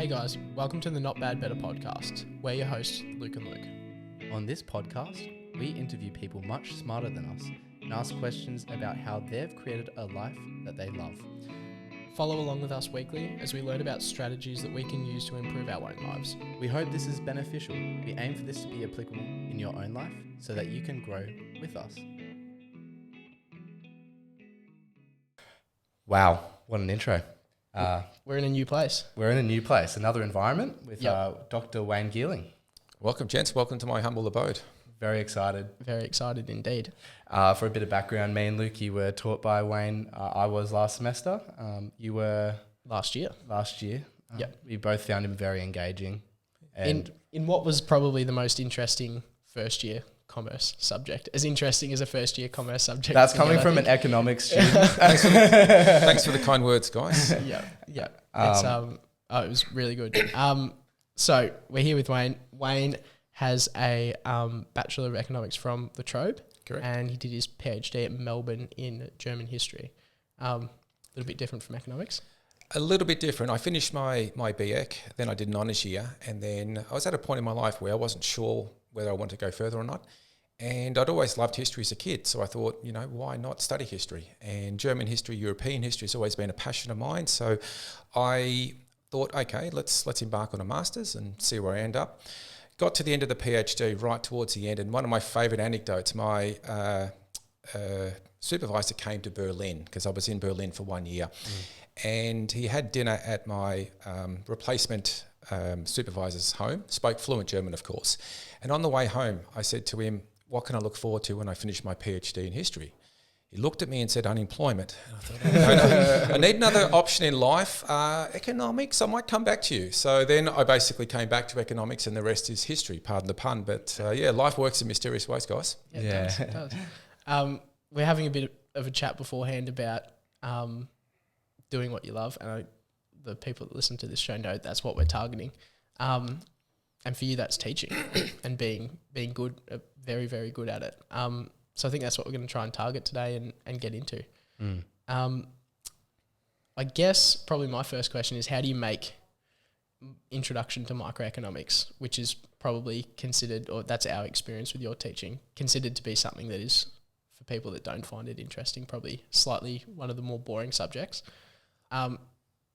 Hey guys, welcome to the Not Bad Better podcast. We're your hosts, Luke and Luke. On this podcast, we interview people much smarter than us and ask questions about how they've created a life that they love. Follow along with us weekly as we learn about strategies that we can use to improve our own lives. We hope this is beneficial. We aim for this to be applicable in your own life so that you can grow with us. Wow, what an intro. We're in a new place. We're in a new place, another environment with Dr. Wayne Geerling. Welcome, gents. Welcome to my humble abode. Very excited. Very excited indeed. For a bit of background, me and Luke, you were taught by Wayne. I was last semester. You were... Last year. Yep. We both found him very engaging. And in what was probably the most interesting first year commerce subject, as interesting as a first year commerce subject. That's coming from an economics student. Thanks for the kind words, guys. Yeah. It's it was really good. So we're here with Wayne. Wayne has a Bachelor of Economics from La Trobe. Correct. And he did his PhD at Melbourne in German history. A little bit different from economics. A little bit different. I finished my BEc, then I did an honours year, and then I was at a point in my life where I wasn't sure whether I wanted to go further or not. And I'd always loved history as a kid, so I thought, why not study history? And German history, European history has always been a passion of mine. So I thought, okay, let's embark on a master's and see where I end up. Got to the end of the PhD, right towards the end, and one of my favourite anecdotes, my supervisor came to Berlin, because I was in Berlin for 1 year, and he had dinner at my replacement supervisor's home, spoke fluent German, of course. And on the way home, I said to him, what can I look forward to when I finish my PhD in history? He looked at me and said, unemployment. And I thought, I need another option in life. Economics, I might come back to you. So then I basically came back to economics, and the rest is history, pardon the pun. But life works in mysterious ways, guys. Yeah, it does. We're having a bit of a chat beforehand about doing what you love. And the people that listen to this show know that's what we're targeting. And for you, that's teaching and being good, very, very good at it. So I think that's what we're going to try and target today and get into. I guess probably my first question is, how do you make introduction to microeconomics, which is probably considered, or that's our experience with your teaching, considered to be something that is, for people that don't find it interesting, probably slightly one of the more boring subjects. How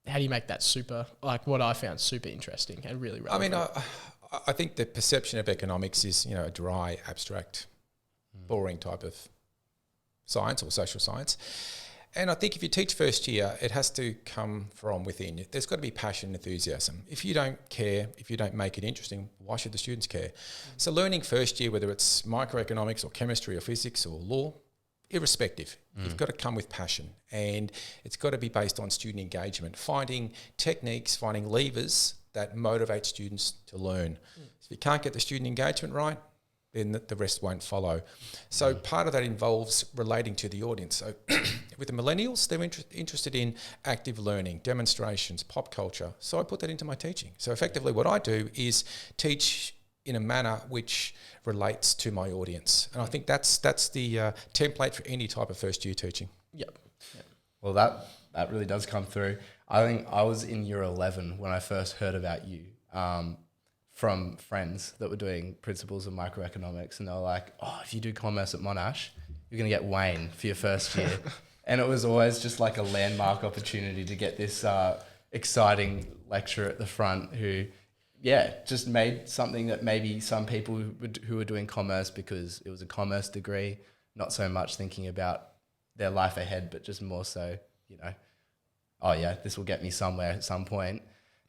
do you make that super, like what I found super interesting and really relevant? I mean, I think the perception of economics is, a dry, abstract, boring type of science or social science. And I think if you teach first year, it has to come from within. There's got to be passion and enthusiasm. If you don't care, if you don't make it interesting, why should the students care? So learning first year, whether it's microeconomics or chemistry or physics or law, irrespective, you've got to come with passion, and it's got to be based on student engagement, finding techniques, finding levers that motivate students to learn. So if you can't get the student engagement right, then the rest won't follow. So part of that involves relating to the audience. So with the millennials, they're interested in active learning, demonstrations, pop culture. So I put that into my teaching. So effectively what I do is teach in a manner which relates to my audience. And I think that's the template for any type of first year teaching. Yep. Well, that really does come through. I think I was in year 11 when I first heard about you from friends that were doing principles of microeconomics, and they were like, oh, if you do commerce at Monash, you're going to get Wayne for your first year. And it was always just like a landmark opportunity to get this exciting lecturer at the front who, just made something that maybe some people who were doing commerce because it was a commerce degree, not so much thinking about their life ahead, but just more so, this will get me somewhere at some point.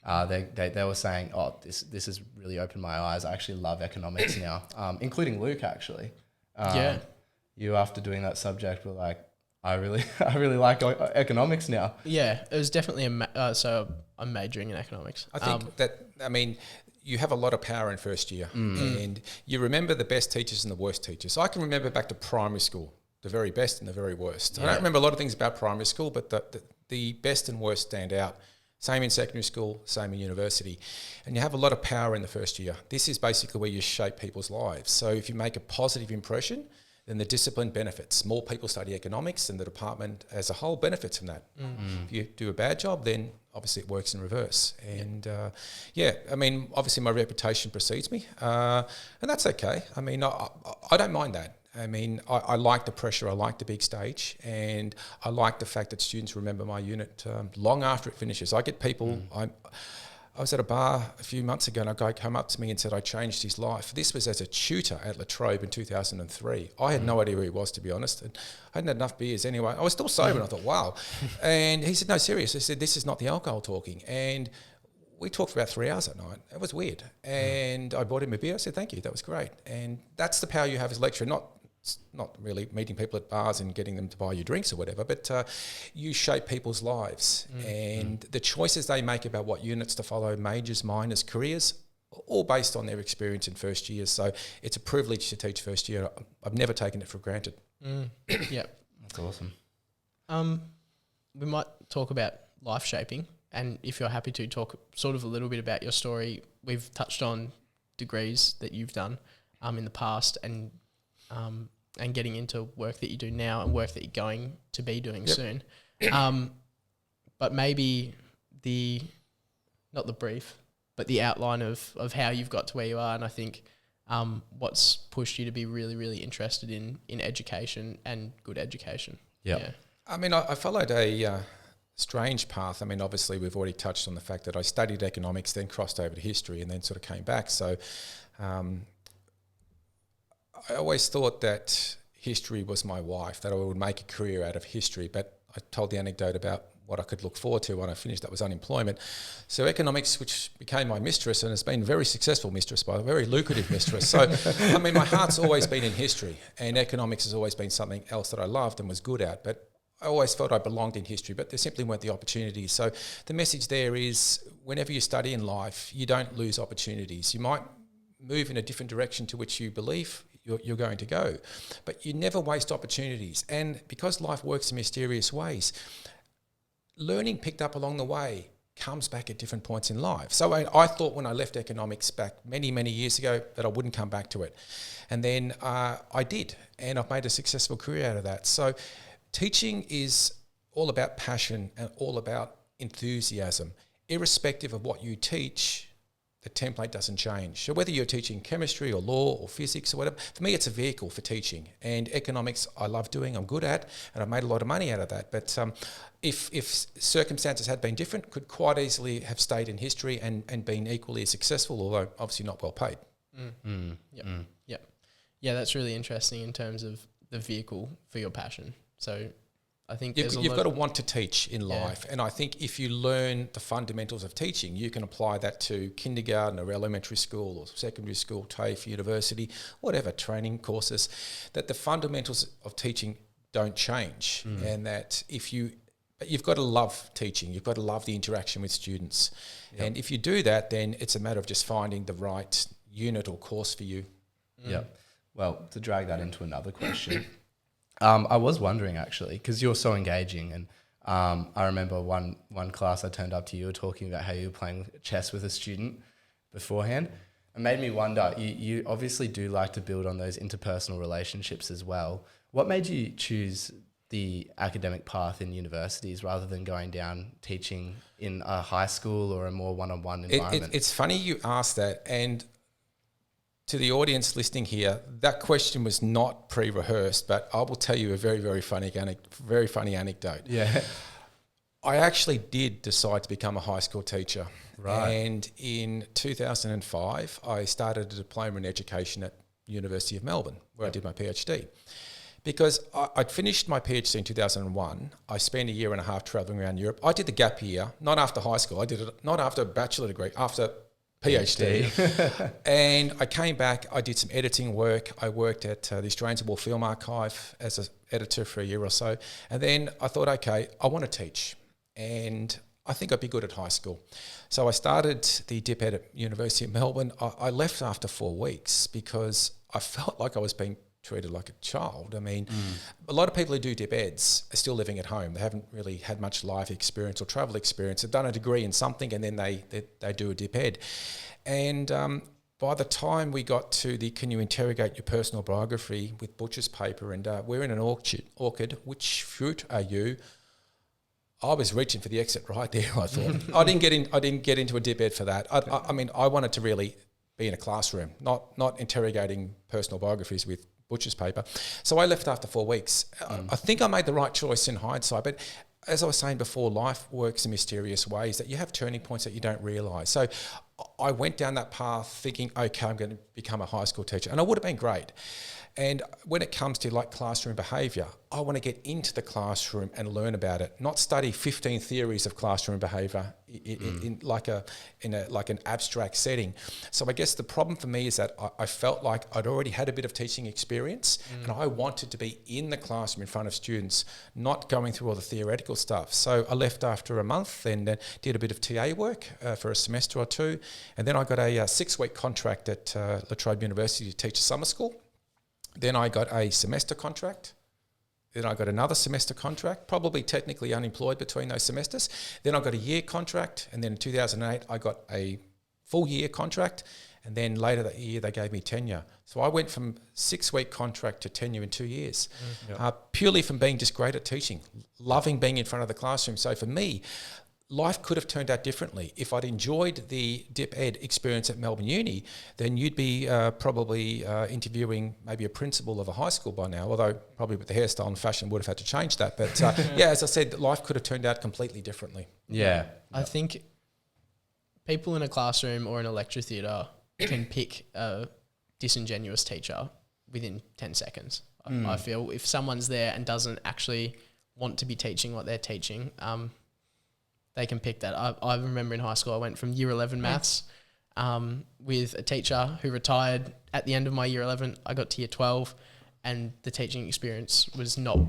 They were saying, oh, this has really opened my eyes. I actually love economics now, including Luke, actually. You, after doing that subject, were like, I really like economics now. Yeah, it was definitely so I'm majoring in economics. I think you have a lot of power in first year, and you remember the best teachers and the worst teachers. So I can remember back to primary school, the very best and the very worst. Yeah. I don't remember a lot of things about primary school, but the best and worst stand out. Same in secondary school, same in university. And you have a lot of power in the first year. This is basically where you shape people's lives. So if you make a positive impression, then the discipline benefits. More people study economics and the department as a whole benefits from that. If you do a bad job, then obviously it works in reverse. And I mean, obviously my reputation precedes me, and that's okay. I mean, I don't mind that. I mean, I like the pressure, I like the big stage, and I like the fact that students remember my unit long after it finishes. I get people, I was at a bar a few months ago and a guy came up to me and said I changed his life. This was as a tutor at La Trobe in 2003. I had no idea who he was, to be honest. And I hadn't had enough beers anyway. I was still sober and I thought, wow. And he said, no, serious. I said, this is not the alcohol talking. And we talked for about 3 hours that night. It was weird. And I bought him a beer. I said, thank you. That was great. And that's the power you have as a lecturer, not really meeting people at bars and getting them to buy you drinks or whatever, but you shape people's lives and the choices they make about what units to follow, majors, minors, careers, all based on their experience in first year. So it's a privilege to teach first year. I've never taken it for granted. Yeah. That's awesome. We might talk about life shaping, and if you're happy to talk sort of a little bit about your story. We've touched on degrees that you've done in the past and getting into work that you do now and work that you're going to be doing soon. But maybe not the brief, but the outline of how you've got to where you are. And I think what's pushed you to be really, really interested in education and good education. Yep. Yeah. I mean, I followed a strange path. I mean, obviously we've already touched on the fact that I studied economics, then crossed over to history and then sort of came back. So I always thought that history was my wife, that I would make a career out of history, but I told the anecdote about what I could look forward to when I finished. That was unemployment. So economics, which became my mistress and has been a very successful mistress, by a very lucrative mistress. So, I mean, my heart's always been in history, and economics has always been something else that I loved and was good at, but I always felt I belonged in history, but there simply weren't the opportunities. So the message there is, whenever you study in life, you don't lose opportunities. You might move in a different direction to which you believe you're going to go, but you never waste opportunities. And because life works in mysterious ways, learning picked up along the way comes back at different points in life. So I thought when I left economics back many, many years ago that I wouldn't come back to it. And then I did, and I've made a successful career out of that. So teaching is all about passion and all about enthusiasm. Irrespective of what you teach, the template doesn't change. So whether you're teaching chemistry or law or physics or whatever, for me it's a vehicle for teaching. And economics I love doing, I'm good at, and I've made a lot of money out of that. But if circumstances had been different, could quite easily have stayed in history and been equally as successful, although obviously not well paid. Yeah, that's really interesting in terms of the vehicle for your passion. So I think you've got to want to teach in life. And I think if you learn the fundamentals of teaching, you can apply that to kindergarten or elementary school or secondary school, TAFE, university, whatever, training courses, that the fundamentals of teaching don't change. And that you've got to love teaching. You've got to love the interaction with students. Yep. And if you do that, then it's a matter of just finding the right unit or course for you. Yeah. Well, to drag that into another question, I was wondering actually, because you're so engaging, and I remember one class I turned up to, you were talking about how you were playing chess with a student beforehand. It made me wonder, you obviously do like to build on those interpersonal relationships as well. What made you choose the academic path in universities rather than going down teaching in a high school or a more one-on-one environment? It's funny you asked that, and to the audience listening here, that question was not pre-rehearsed, but I will tell you a very, very funny anecdote. Yeah. I actually did decide to become a high school teacher. Right. And in 2005, I started a diploma in education at University of Melbourne, where I did my PhD. Because I'd finished my PhD in 2001. I spent a year and a half travelling around Europe. I did the gap year, not after high school. I did it not after a bachelor degree, after PhD. And I came back, I did some editing work. I worked at the Australian War Film Archive as an editor for a year or so. And then I thought, okay, I want to teach. And I think I'd be good at high school. So I started the dip ed at University of Melbourne. I left after 4 weeks because I felt like I was being treated like a child. I mean, a lot of people who do dip eds are still living at home. They haven't really had much life experience or travel experience. They've done a degree in something and then they do a dip ed. And by the time we got to the can you interrogate your personal biography with butcher's paper and we're in an orchard, which fruit are you? I was reaching for the exit right there, I thought. I didn't get into a dip ed for that. I mean, I wanted to really be in a classroom, not interrogating personal biographies with butcher's paper. So I left after 4 weeks. I think I made the right choice in hindsight, but as I was saying before, life works in mysterious ways that you have turning points that you don't realise. So I went down that path thinking, okay, I'm going to become a high school teacher. And I would have been great. And when it comes to like classroom behaviour, I want to get into the classroom and learn about it, not study 15 theories of classroom behaviour in an abstract setting. So I guess the problem for me is that I felt like I'd already had a bit of teaching experience and I wanted to be in the classroom in front of students, not going through all the theoretical stuff. So I left after a month and did a bit of TA work for a semester or two. And then I got a 6-week contract at La Trobe University to teach a summer school. Then I got a semester contract. Then I got another semester contract, probably technically unemployed between those semesters. Then I got a year contract. And then in 2008, I got a full year contract. And then later that year, they gave me tenure. So I went from 6-week contract to tenure in 2 years, purely from being just great at teaching, loving being in front of the classroom. So for me, life could have turned out differently. If I'd enjoyed the dip ed experience at Melbourne Uni, then you'd be probably interviewing maybe a principal of a high school by now, although probably with the hairstyle and fashion would have had to change that. But as I said, life could have turned out completely differently. Yeah. I think people in a classroom or in a lecture theatre can pick a disingenuous teacher within 10 seconds. I feel if someone's there and doesn't actually want to be teaching what they're teaching, they can pick that. I remember in high school, I went from year 11 maths with a teacher who retired at the end of my year 11. I got to year 12 and the teaching experience was not...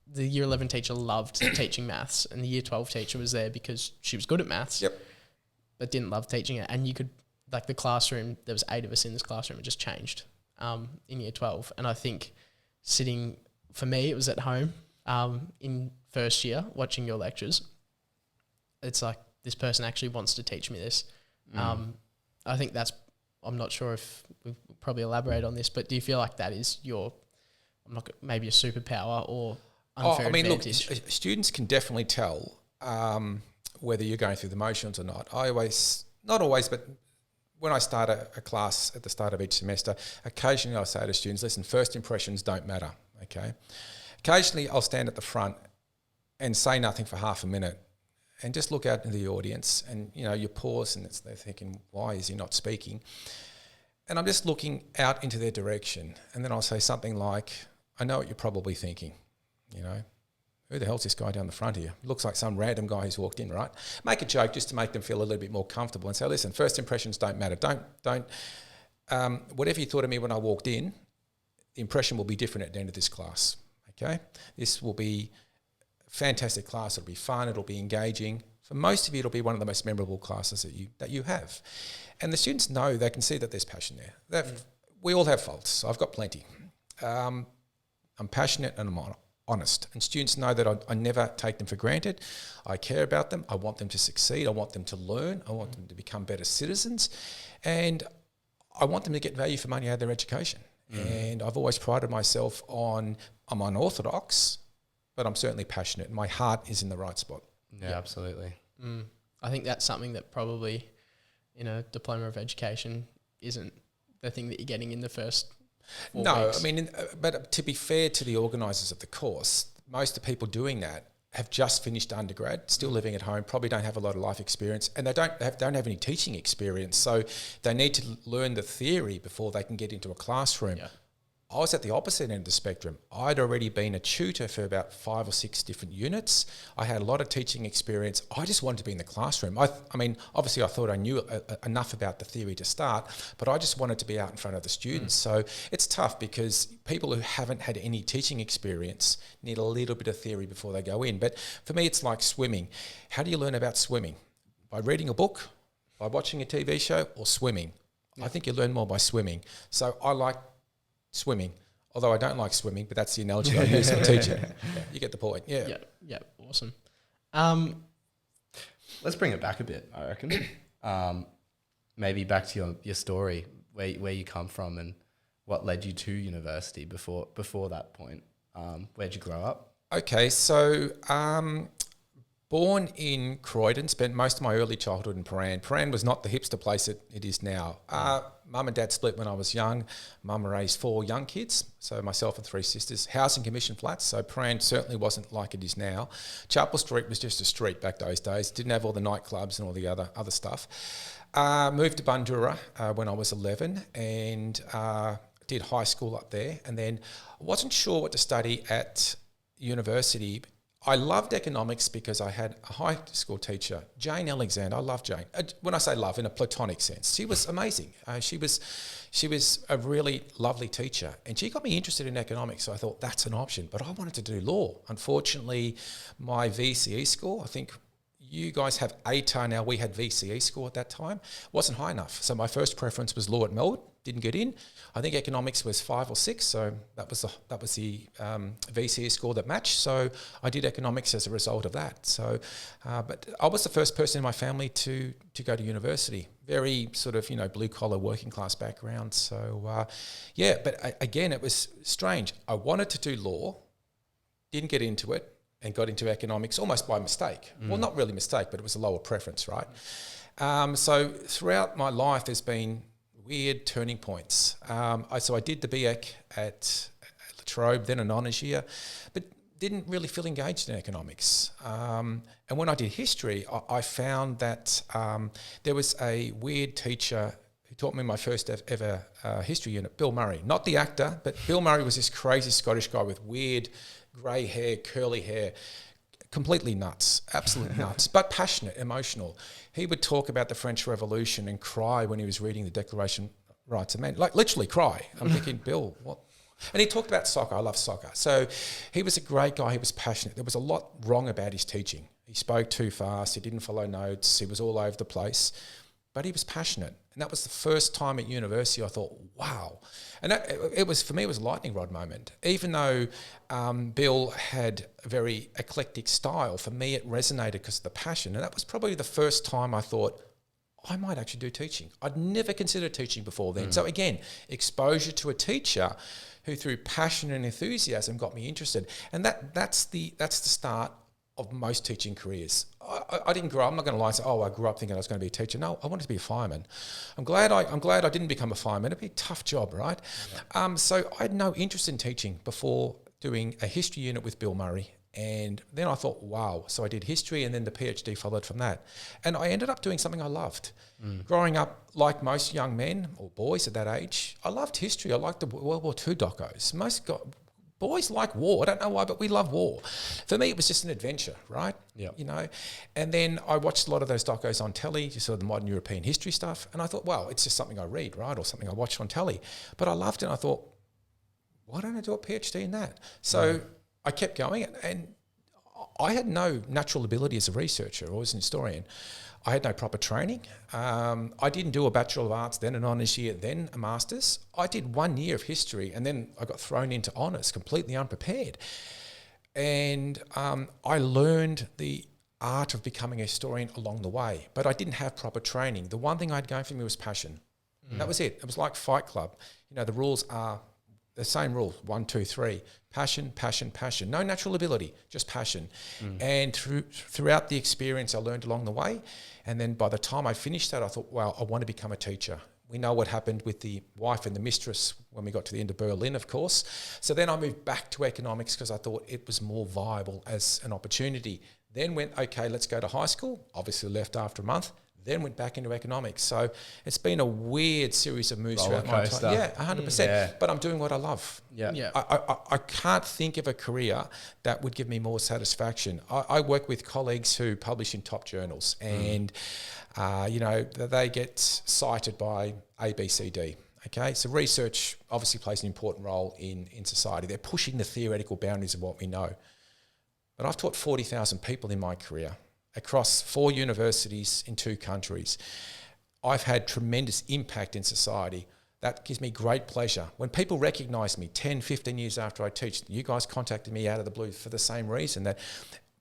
The year 11 teacher loved teaching maths and the year 12 teacher was there because she was good at maths, but didn't love teaching it. And you could, like the classroom, there was 8 of us in this classroom, it just changed in year 12. And I think sitting, for me, it was at home in first year watching your lectures. It's like, this person actually wants to teach me this. I think that's, I'm not sure if we'll probably elaborate on this, but do you feel like that is your, maybe a superpower or unfair advantage? Look, students can definitely tell whether you're going through the motions or not. Not always, but when I start a class at the start of each semester, occasionally I'll say to students, listen, first impressions don't matter, okay? Occasionally I'll stand at the front and say nothing for half a minute and just look out into the audience and, you pause and they're thinking, why is he not speaking? And I'm just looking out into their direction. And then I'll say something like, I know what you're probably thinking, who the hell's this guy down the front here? Looks like some random guy who's walked in, right? Make a joke just to make them feel a little bit more comfortable and say, listen, first impressions don't matter. Don't whatever you thought of me when I walked in, the impression will be different at the end of this class, okay? This will be fantastic class. It'll be fun. It'll be engaging. For most of you, it'll be one of the most memorable classes that you have. And the students know, they can see that there's passion there. We all have faults. I've got plenty. I'm passionate and I'm honest. And students know that I never take them for granted. I care about them. I want them to succeed. I want them to learn. I want them to become better citizens. And I want them to get value for money out of their education. And I've always prided myself on, I'm unorthodox, but I'm certainly passionate. My heart is in the right spot. Yeah, absolutely. I think that's something that probably in a diploma of education isn't the thing that you're getting in the first 4 weeks. I mean, but to be fair to the organisers of the course, most of the people doing that have just finished undergrad, still living at home, probably don't have a lot of life experience, and they don't have any teaching experience. So they need to learn the theory before they can get into a classroom. Yeah. I was at the opposite end of the spectrum. I'd already been a tutor for about 5 or 6 different units. I had a lot of teaching experience. I just wanted to be in the classroom. I mean, obviously I thought I knew enough about the theory to start, but I just wanted to be out in front of the students. So it's tough because people who haven't had any teaching experience need a little bit of theory before they go in. But for me, it's like swimming. How do you learn about swimming? By reading a book, by watching a TV show, or swimming? Yeah. I think you learn more by swimming. So I like swimming, although I don't like swimming, but that's the analogy I use for teaching. Yeah, you get the point. Yeah. Yeah. Awesome. Let's bring it back a bit, I reckon. Maybe back to your story. where you come from and what led you to university before that point. Where'd you grow up? Okay, so born in Croydon, spent most of my early childhood in Paran. Paran was not the hipster place it is now. Mum and Dad split when I was young. Mum raised 4 young kids, so myself and 3 sisters. Housing commission flats, so Paran certainly wasn't like it is now. Chapel Street was just a street back those days. Didn't have all the nightclubs and all the other stuff. Moved to Bundoora when I was 11 and did high school up there. And then I wasn't sure what to study at university. I loved economics because I had a high school teacher, Jane Alexander. I love Jane. When I say love, in a platonic sense, she was amazing. She was a really lovely teacher, and she got me interested in economics. So I thought that's an option, but I wanted to do law. Unfortunately, my VCE score, I think you guys have ATAR now, we had VCE score at that time, wasn't high enough. So my first preference was law at Melbourne. Didn't get in. I think economics was 5 or 6, so that was the VCE score that matched. So I did economics as a result of that. So, but I was the first person in my family to go to university. Very sort of blue collar working class background. So but again it was strange. I wanted to do law, didn't get into it, and got into economics almost by mistake. Well, not really mistake, but it was a lower preference, right? So throughout my life, there's been weird turning points. So I did the BEc at La Trobe, then an honours year, but didn't really feel engaged in economics. And when I did history, I found that there was a weird teacher who taught me my first ever history unit, Bill Murray. Not the actor, but Bill Murray was this crazy Scottish guy with weird grey hair, curly hair, completely nuts, absolute nuts, but passionate, emotional. He would talk about the French Revolution and cry when he was reading the Declaration of Rights of Man, like literally cry. I'm thinking, Bill, what? And he talked about soccer. I love soccer. So he was a great guy. He was passionate. There was a lot wrong about his teaching. He spoke too fast. He didn't follow notes. He was all over the place. But he was passionate. And that was the first time at university I thought, wow. And it was, for me, it was a lightning rod moment. Even though Bill had a very eclectic style, for me it resonated because of the passion. And that was probably the first time I thought, I might actually do teaching. I'd never considered teaching before then. So again, exposure to a teacher who through passion and enthusiasm got me interested. And that's the start of most teaching careers. I didn't grow up, I'm not going to lie and say, I grew up thinking I was going to be a teacher. No, I wanted to be a fireman. I'm glad I didn't become a fireman. It'd be a tough job, right? Yeah. So I had no interest in teaching before doing a history unit with Bill Murray. And then I thought, wow. So I did history and then the PhD followed from that. And I ended up doing something I loved. Growing up, like most young men or boys at that age, I loved history. I liked the World War II docos. Boys like war. I don't know why, but we love war. For me, it was just an adventure, right? Yeah. And then I watched a lot of those docos on telly, just sort of the modern European history stuff. And I thought, well, it's just something I read, right? Or something I watch on telly. But I loved it. And I thought, why don't I do a PhD in that? So I kept going. And I had no natural ability as a researcher or as an historian. I had no proper training. I didn't do a Bachelor of Arts, then an honours year, then a Master's. I did 1 year of history and then I got thrown into honours, completely unprepared. And I learned the art of becoming a historian along the way, but I didn't have proper training. The one thing I had going for me was passion. That was it. It was like Fight Club. The rules are the same rules, 1, 2, 3. Passion, passion, passion. No natural ability, just passion. And throughout the experience, I learned along the way. And then by the time I finished that, I thought, wow, I want to become a teacher. We know what happened with the wife and the mistress when we got to the end of Berlin, of course. So then I moved back to economics because I thought it was more viable as an opportunity. Then went, okay, let's go to high school. Obviously left after a month. Then went back into economics. So it's been a weird series of moves throughout my time. Yeah, 100%. Yeah. But I'm doing what I love. Yeah. I can't think of a career that would give me more satisfaction. I work with colleagues who publish in top journals and, they get cited by A, B, C, D. Okay, so research obviously plays an important role in society. They're pushing the theoretical boundaries of what we know. But I've taught 40,000 people in my career across 4 universities in 2 countries. I've had tremendous impact in society. That gives me great pleasure. When people recognise me 10, 15 years after I teach, you guys contacted me out of the blue for the same reason, that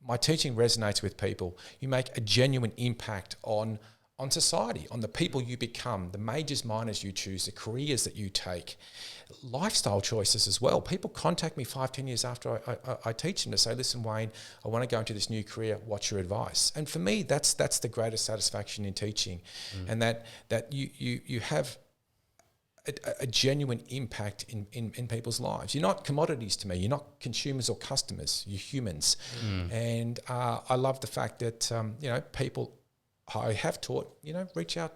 my teaching resonates with people. You make a genuine impact on on society, on the people you become, the majors, minors you choose, the careers that you take, lifestyle choices as well. People contact me 5-10 years after I teach them to say, listen, Wayne, I want to go into this new career. What's your advice? And for me, that's the greatest satisfaction in teaching, and that you have a genuine impact in people's lives. You're not commodities to me. You're not consumers or customers. You're humans. And I love the fact that, people I have taught, reach out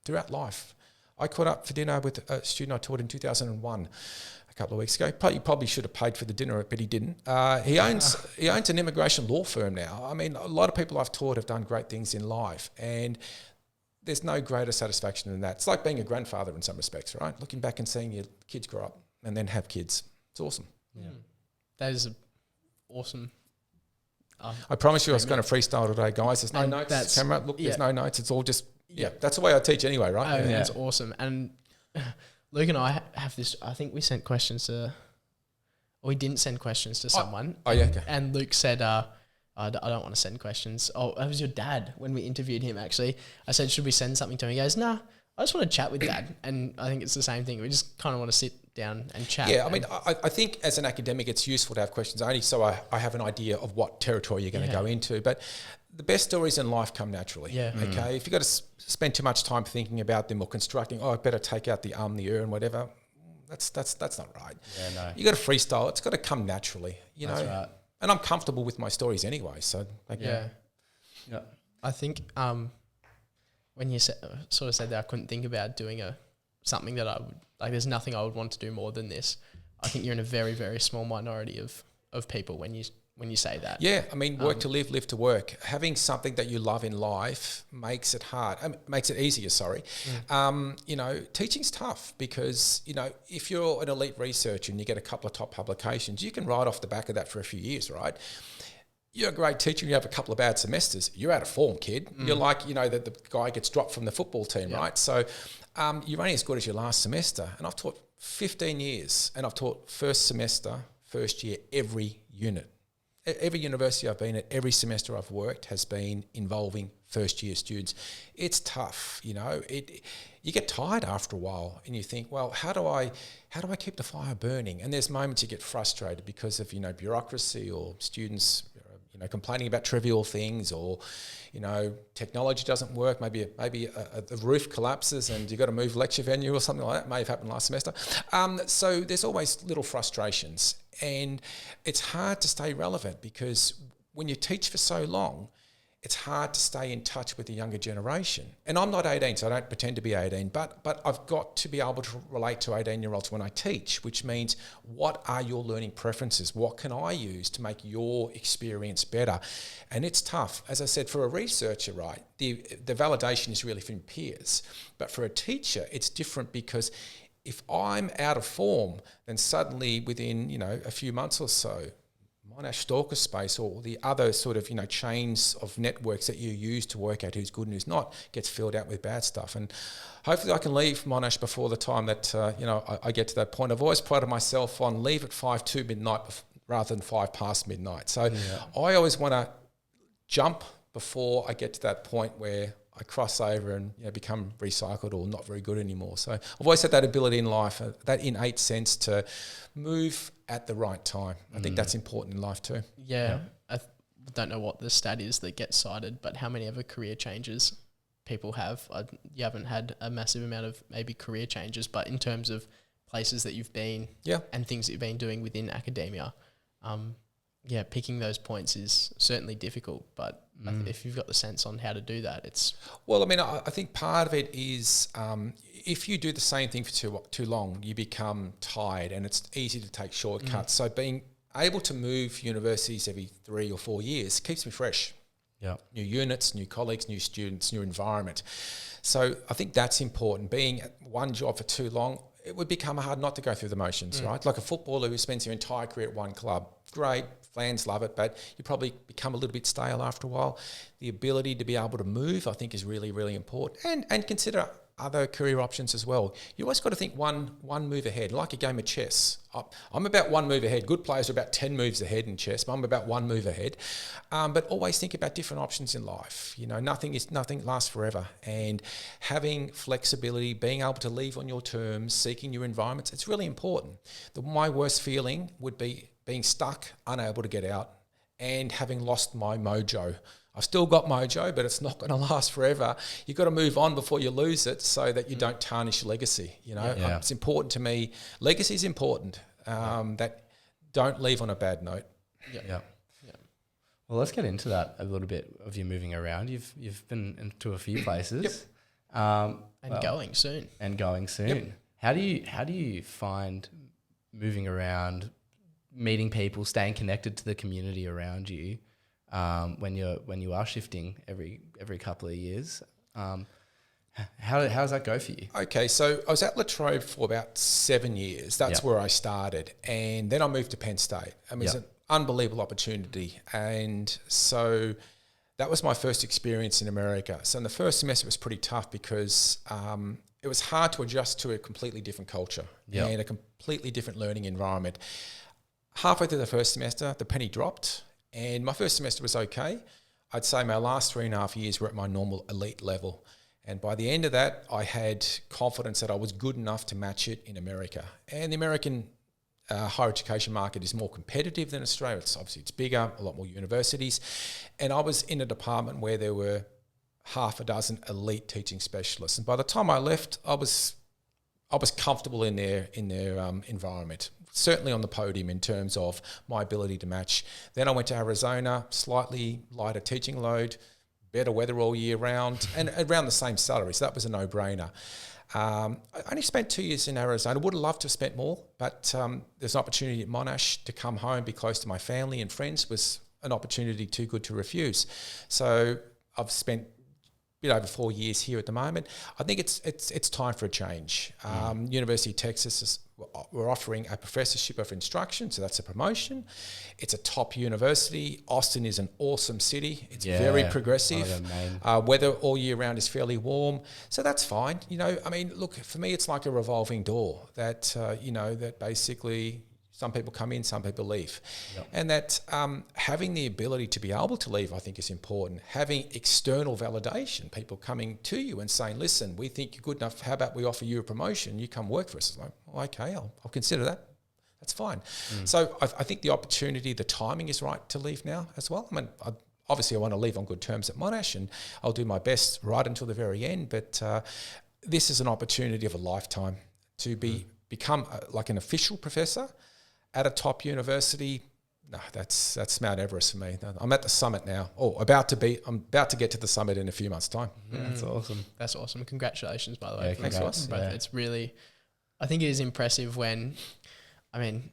throughout life. I caught up for dinner with a student I taught in 2001 a couple of weeks ago. He probably should have paid for the dinner, but he didn't. He owns an immigration law firm now. I mean, a lot of people I've taught have done great things in life, and there's no greater satisfaction than that. It's like being a grandfather in some respects, right? Looking back and seeing your kids grow up and then have kids. It's awesome. Yeah. That is awesome. I promise you I was going to freestyle today, guys. There's no And notes. Camera, look, there's no notes. It's all just, Yeah. that's the way I teach anyway, right? That's awesome. And Luke and I have this, I think we sent questions to, or we didn't send questions to someone. Okay. And Luke said, I don't want to send questions. Oh, it was your dad when we interviewed him, actually. I said, should we send something to him? He goes, nah, I just want to chat with Dad. And I think it's the same thing. We just kind of want to sit down and chat. Yeah, I mean, I think as an academic, it's useful to have questions only so I have an idea of what territory you're going to go into. But the best stories in life come naturally. Yeah. Okay. If you've got to spend too much time thinking about them or constructing, I better take out the the and whatever, that's not right. Yeah, no. You got to freestyle. It's got to come naturally. That's right. And I'm comfortable with my stories anyway. So Yeah. I think when you sort of said that I couldn't think about doing something that I would, like there's nothing I would want to do more than this. I think you're in a very, very small minority of people when you say that. Yeah, I mean, work to live, live to work. Having something that you love in life makes it hard. Makes it easier, sorry. Teaching's tough because, if you're an elite researcher and you get a couple of top publications, you can ride off the back of that for a few years, right? You're a great teacher and you have a couple of bad semesters. You're out of form, kid. You're like, that the guy gets dropped from the football team, right? So you're only as good as your last semester. And I've taught 15 years and I've taught first semester, first year, every unit. Every university I've been at, every semester I've worked has been involving first year students. It's tough, you get tired after a while and you think, well, how do I keep the fire burning? And there's moments you get frustrated because of, bureaucracy or students, complaining about trivial things or, technology doesn't work. Maybe the roof collapses and you've got to move lecture venue or something like that. May have happened last semester. So there's always little frustrations. And it's hard to stay relevant because when you teach for so long, it's hard to stay in touch with the younger generation. And I'm not 18, so I don't pretend to be 18, but I've got to be able to relate to 18-year-olds when I teach, which means what are your learning preferences? What can I use to make your experience better? And it's tough. As I said, for a researcher, right, the validation is really from peers. But for a teacher, it's different because if I'm out of form, then suddenly within, a few months or so, Monash Stalker Space or the other sort of, chains of networks that you use to work out who's good and who's not gets filled out with bad stuff. And hopefully I can leave Monash before the time that, I get to that point. I've always prided myself on leave at 5 to midnight rather than 5 past midnight. So I always want to jump before I get to that point where I cross over and become recycled or not very good anymore. So I've always had that ability in life, that innate sense to move at the right time. I think that's important in life too. Yeah. I don't know what the stat is that gets cited, but how many other career changes people have? You haven't had a massive amount of maybe career changes, but in terms of places that you've been and things that you've been doing within academia, picking those points is certainly difficult, but if you've got the sense on how to do that, it's... Well, I mean, I think part of it is if you do the same thing for too long, you become tired and it's easy to take shortcuts. So being able to move universities every 3 or 4 years keeps me fresh. Yeah. New units, new colleagues, new students, new environment. So I think that's important. Being at one job for too long, it would become hard not to go through the motions, right? Like a footballer who spends their entire career at one club. Great, fans love it, but you probably become a little bit stale after a while. The ability to be able to move, I think, is really, really important. And consider other career options as well. You always got to think one move ahead, like a game of chess. I'm about one move ahead. Good players are about 10 moves ahead in chess, but I'm about one move ahead. But always think about different options in life. You know, nothing lasts forever. And having flexibility, being able to leave on your terms, seeking your environments, it's really important. My worst feeling would be being stuck, unable to get out, and having lost my mojo. I've still got mojo, but it's not going to last forever. You've got to move on before you lose it so that you don't tarnish legacy. You know, It's important to me. Legacy is important. That don't leave on a bad note. Yeah. Well, let's get into that a little bit of you moving around. You've been into a few places. Going soon. Yep. How do you find moving around, meeting people, staying connected to the community around you, when you are shifting every couple of years? How does that go for you? Okay, so I was at La Trobe for about 7 years. That's where I started, and then I moved to Penn State. I mean, it's an unbelievable opportunity, and so that was my first experience in America. So in the first semester, it was pretty tough because it was hard to adjust to a completely different culture and a completely different learning environment. Halfway through the first semester, the penny dropped, and my first semester was okay. I'd say my last 3.5 years were at my normal elite level. And by the end of that, I had confidence that I was good enough to match it in America. And the American higher education market is more competitive than Australia. It's bigger, a lot more universities. And I was in a department where there were half a dozen elite teaching specialists. And by the time I left, I was comfortable in their environment, certainly on the podium in terms of my ability to match. Then I went to Arizona, slightly lighter teaching load, better weather all year round, and around the same salary, so that was a no-brainer. I only spent 2 years in Arizona. Would have loved to have spent more, but there's an opportunity at Monash to come home, be close to my family and friends was an opportunity too good to refuse. So I've spent a bit over 4 years here at the moment. I think it's time for a change. University of Texas we're offering a professorship of instruction, so that's a promotion. It's a top university. Austin is an awesome city. It's very progressive. Weather all year round is fairly warm, so that's fine. You know, I mean, look, for me, it's like a revolving door that that basically some people come in, some people leave. And that having the ability to be able to leave, I think, is important. Having external validation, people coming to you and saying, listen, we think you're good enough. How about we offer you a promotion? You come work for us. It's like, well, okay, I'll consider that. That's fine. So I think the opportunity, the timing is right to leave now as well. I mean, obviously I want to leave on good terms at Monash and I'll do my best right until the very end. But this is an opportunity of a lifetime to become like an official professor at a top university. No, that's Mount Everest for me. I'm at the summit now. I'm about to get to the summit in a few months' time. That's awesome. That's awesome. Congratulations, by the way. Thanks, guys. It's really, I think it is impressive when, I mean,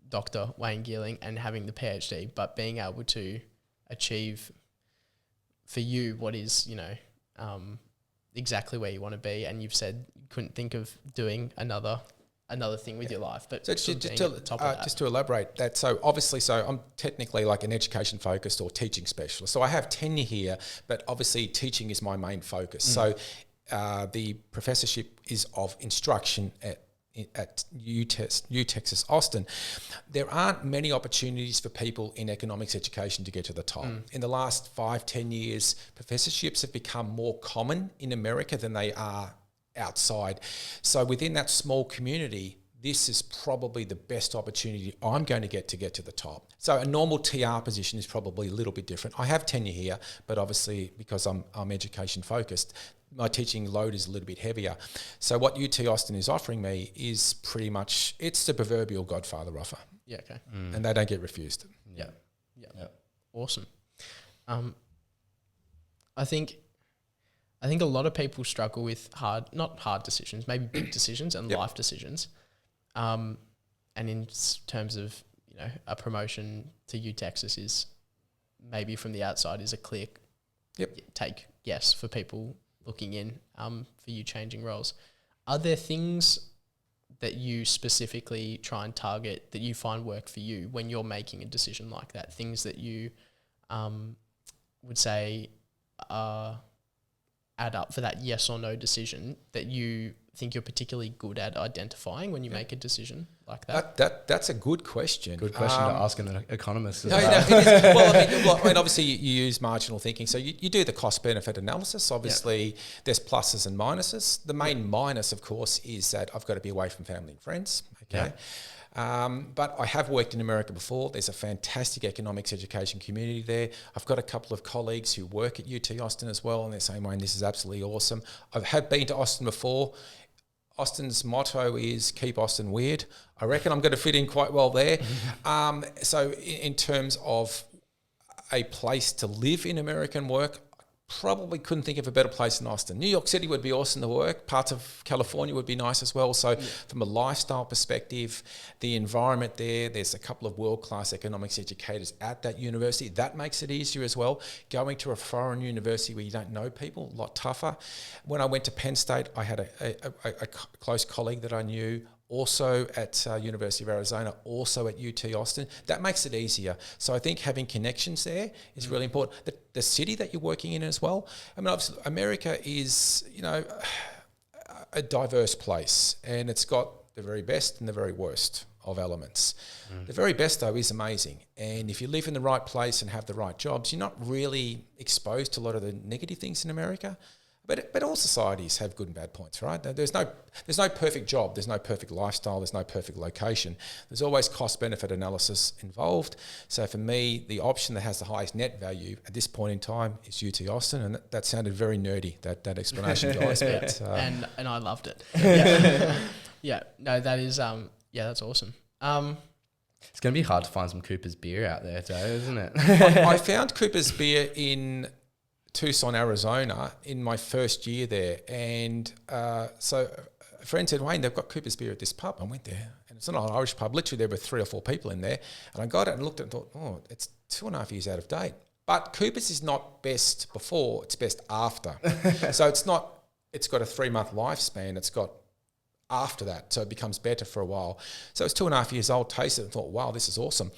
Dr. Wayne Geerling and having the PhD, but being able to achieve for you what is, exactly where you want to be. And you've said you couldn't think of doing another thing with your life, but so just to elaborate that, so obviously, I'm technically like an education focused or teaching specialist. So I have tenure here, but obviously teaching is my main focus. So the professorship is of instruction at U Texas Austin. There aren't many opportunities for people in economics education to get to the top. In the last 5-10 years, professorships have become more common in America than they are outside. So within that small community, this is probably the best opportunity I'm going to get to the top. So a normal TR position is probably a little bit different. I have tenure here, but obviously because I'm education focused, my teaching load is a little bit heavier. So what UT Austin is offering me is pretty much, it's the proverbial Godfather offer. Yeah, okay. And they don't get refused. Yeah. Awesome. I think a lot of people struggle with not hard decisions, maybe big decisions and life decisions. And in terms of, a promotion to U Texas is maybe from the outside is a clear take yes for people looking in for you changing roles. Are there things that you specifically try and target that you find work for you when you're making a decision like that? Things that you would say are add up for that yes or no decision that you think you're particularly good at identifying when you make a decision like that? That's a good question. Good question to ask an economist as No, well. no, it is. Well, I mean, obviously you use marginal thinking. So you do the cost-benefit analysis. Obviously, there's pluses and minuses. The main minus, of course, is that I've got to be away from family and friends. Okay. But I have worked in America before. There's a fantastic economics education community there. I've got a couple of colleagues who work at UT Austin as well, and they're saying, Wayne, this is absolutely awesome. I have been to Austin before. Austin's motto is keep Austin weird. I reckon I'm going to fit in quite well there. So in terms of a place to live in American work, probably couldn't think of a better place than Austin. New York City would be awesome to work. Parts of California would be nice as well. So from a lifestyle perspective, the environment there's a couple of world-class economics educators at that university. That makes it easier as well. Going to a foreign university where you don't know people, a lot tougher. When I went to Penn State, I had a close colleague that I knew, also at University of Arizona, also at UT Austin. That makes it easier. So I think having connections there is really important. The city that you're working in as well. I mean, obviously, America is, a diverse place, and it's got the very best and the very worst of elements. The very best, though, is amazing. And if you live in the right place and have the right jobs, you're not really exposed to a lot of the negative things in America. But all societies have good and bad points, right? There's no perfect job, there's no perfect lifestyle, there's no perfect location. There's always cost-benefit analysis involved. So for me, the option that has the highest net value at this point in time is UT Austin, and that sounded very nerdy, that explanation, guys. But, and I loved it. No, that is that's awesome. It's going to be hard to find some Cooper's beer out there, Joe, isn't it? I found Cooper's beer in Tucson, Arizona, in my first year there, and so a friend said, Wayne, they've got Cooper's beer at this pub. I went there, and it's not an Irish pub. Literally, there were 3 or 4 people in there, and I got it and looked at it and thought, oh, it's 2.5 years out of date. But Cooper's is not best before; it's best after. So it's got a 3-month lifespan. It's got after that, so it becomes better for a while. So it's 2.5 years old. Tasted it and thought, wow, this is awesome.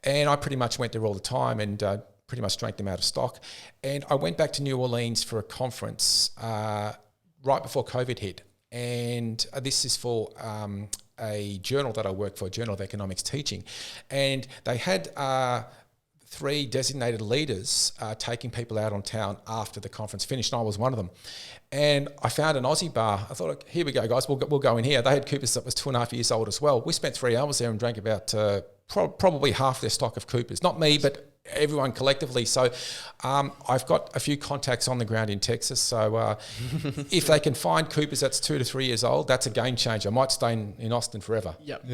And I pretty much went there all the time, and pretty much drank them out of stock. And I went back to New Orleans for a conference right before COVID hit. And this is for a journal that I work for, a Journal of Economics Teaching. And they had 3 designated leaders taking people out on town after the conference finished, and I was one of them. And I found an Aussie bar. I thought, here we go, guys, we'll go in here. They had Coopers that was 2.5 years old as well. We spent 3 hours there and drank about probably half their stock of Coopers. Not me, but everyone collectively. So I've got a few contacts on the ground in Texas. So if they can find Coopers that's 2 to 3 years old, that's a game changer. I might stay in Austin forever. Yep.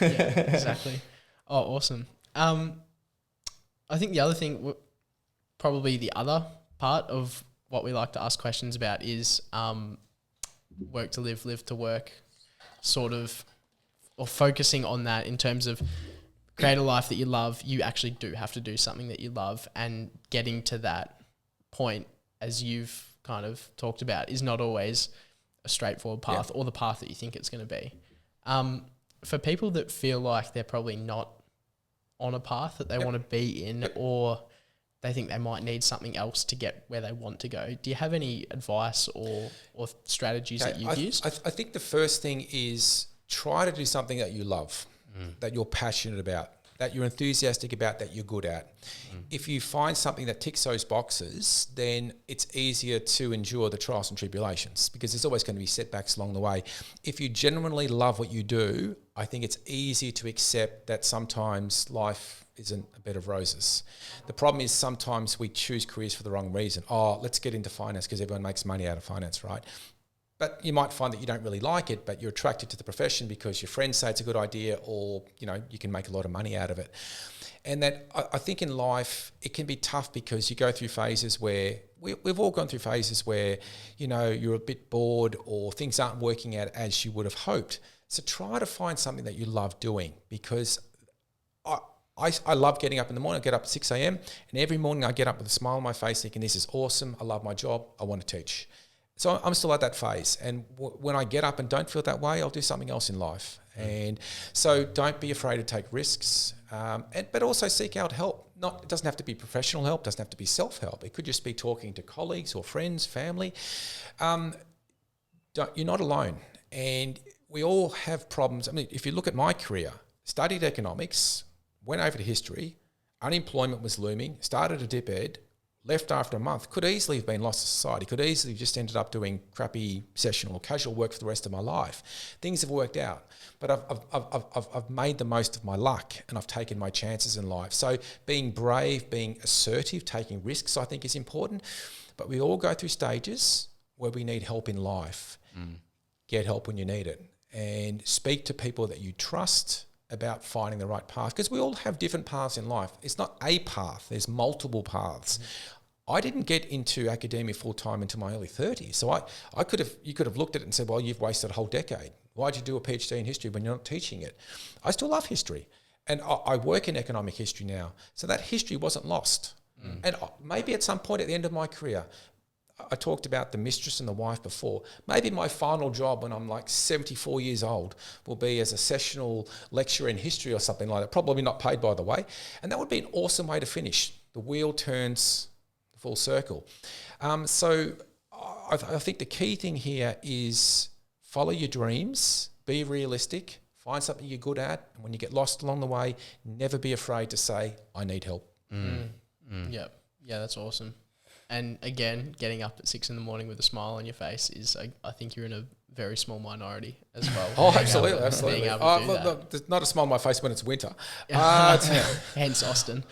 Exactly. Oh, awesome. I think the other thing, probably the other part of what we like to ask questions about is work to live, live to work, sort of, or focusing on that in terms of create a life that you love. You actually do have to do something that you love, and getting to that point, as you've kind of talked about, is not always a straightforward path or the path that you think it's going to be. For people that feel like they're probably not on a path that they want to be in, or they think they might need something else to get where they want to go, do you have any advice or strategies that you've used? I think the first thing is try to do something that you love, that you're passionate about, that you're enthusiastic about, that you're good at. If you find something that ticks those boxes, then it's easier to endure the trials and tribulations, because there's always going to be setbacks along the way. If you genuinely love what you do, I think it's easy to accept that sometimes life isn't a bed of roses. The problem is sometimes we choose careers for the wrong reason. Oh, let's get into finance because everyone makes money out of finance, right? But you might find that you don't really like it, but you're attracted to the profession because your friends say it's a good idea, or you can make a lot of money out of it. And that I think in life it can be tough because you go through phases where we've all gone through phases where you're a bit bored or things aren't working out as you would have hoped. So try to find something that you love doing, because I love getting up in the morning. I get up at 6 a.m. and every morning I get up with a smile on my face thinking, this is awesome. I love my job. I want to teach. So I'm still at that phase. And when I get up and don't feel that way, I'll do something else in life. And so don't be afraid to take risks, but also seek out help. It doesn't have to be professional help, doesn't have to be self-help. It could just be talking to colleagues or friends, family. You're not alone. And we all have problems. I mean, if you look at my career, studied economics, went over to history, unemployment was looming, started a dip ed, left after a month, could easily have been lost to society, could easily have just ended up doing crappy sessional or casual work for the rest of my life. Things have worked out, but I've made the most of my luck and I've taken my chances in life. So being brave, being assertive, taking risks, I think is important. But we all go through stages where we need help in life. Get help when you need it, and speak to people that you trust about finding the right path, because we all have different paths in life. It's not a path, there's multiple paths. I didn't get into academia full-time until my early 30s. So you could have looked at it and said, well, you've wasted a whole decade. Why'd you do a PhD in history when you're not teaching it? I still love history. And I work in economic history now. So that history wasn't lost. And maybe at some point at the end of my career, I talked about the mistress and the wife before. Maybe my final job when I'm like 74 years old will be as a sessional lecturer in history or something like that. Probably not paid, by the way. And that would be an awesome way to finish. The wheel turns full circle. So I think the key thing here is follow your dreams, be realistic, find something you're good at. And when you get lost along the way, never be afraid to say, I need help. Yeah, that's awesome. And again, getting up at 6 a.m. with a smile on your face is, I think you're in a very small minority as well. Oh, absolutely. Being able to do that. There's not a smile on my face when it's winter. Hence Austin.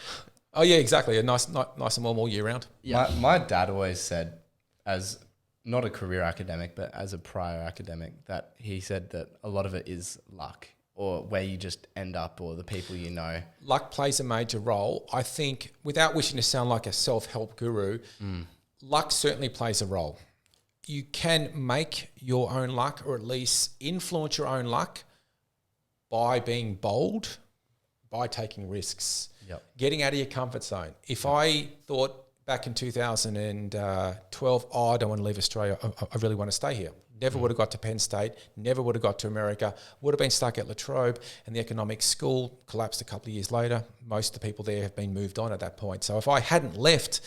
Oh yeah, exactly. Nice and warm all year round. Yeah. My dad always said, as not a career academic, but as a prior academic, that he said that a lot of it is luck, or where you just end up, or the people you know. Luck plays a major role. I think, without wishing to sound like a self-help guru, luck certainly plays a role. You can make your own luck, or at least influence your own luck, by being bold, by taking risks, getting out of your comfort zone. If I thought back in 2012, I don't want to leave Australia, I really want to stay here. Never would have got to Penn State, never would have got to America, would have been stuck at La Trobe, and the economics school collapsed a couple of years later. Most of the people there have been moved on at that point. So if I hadn't left,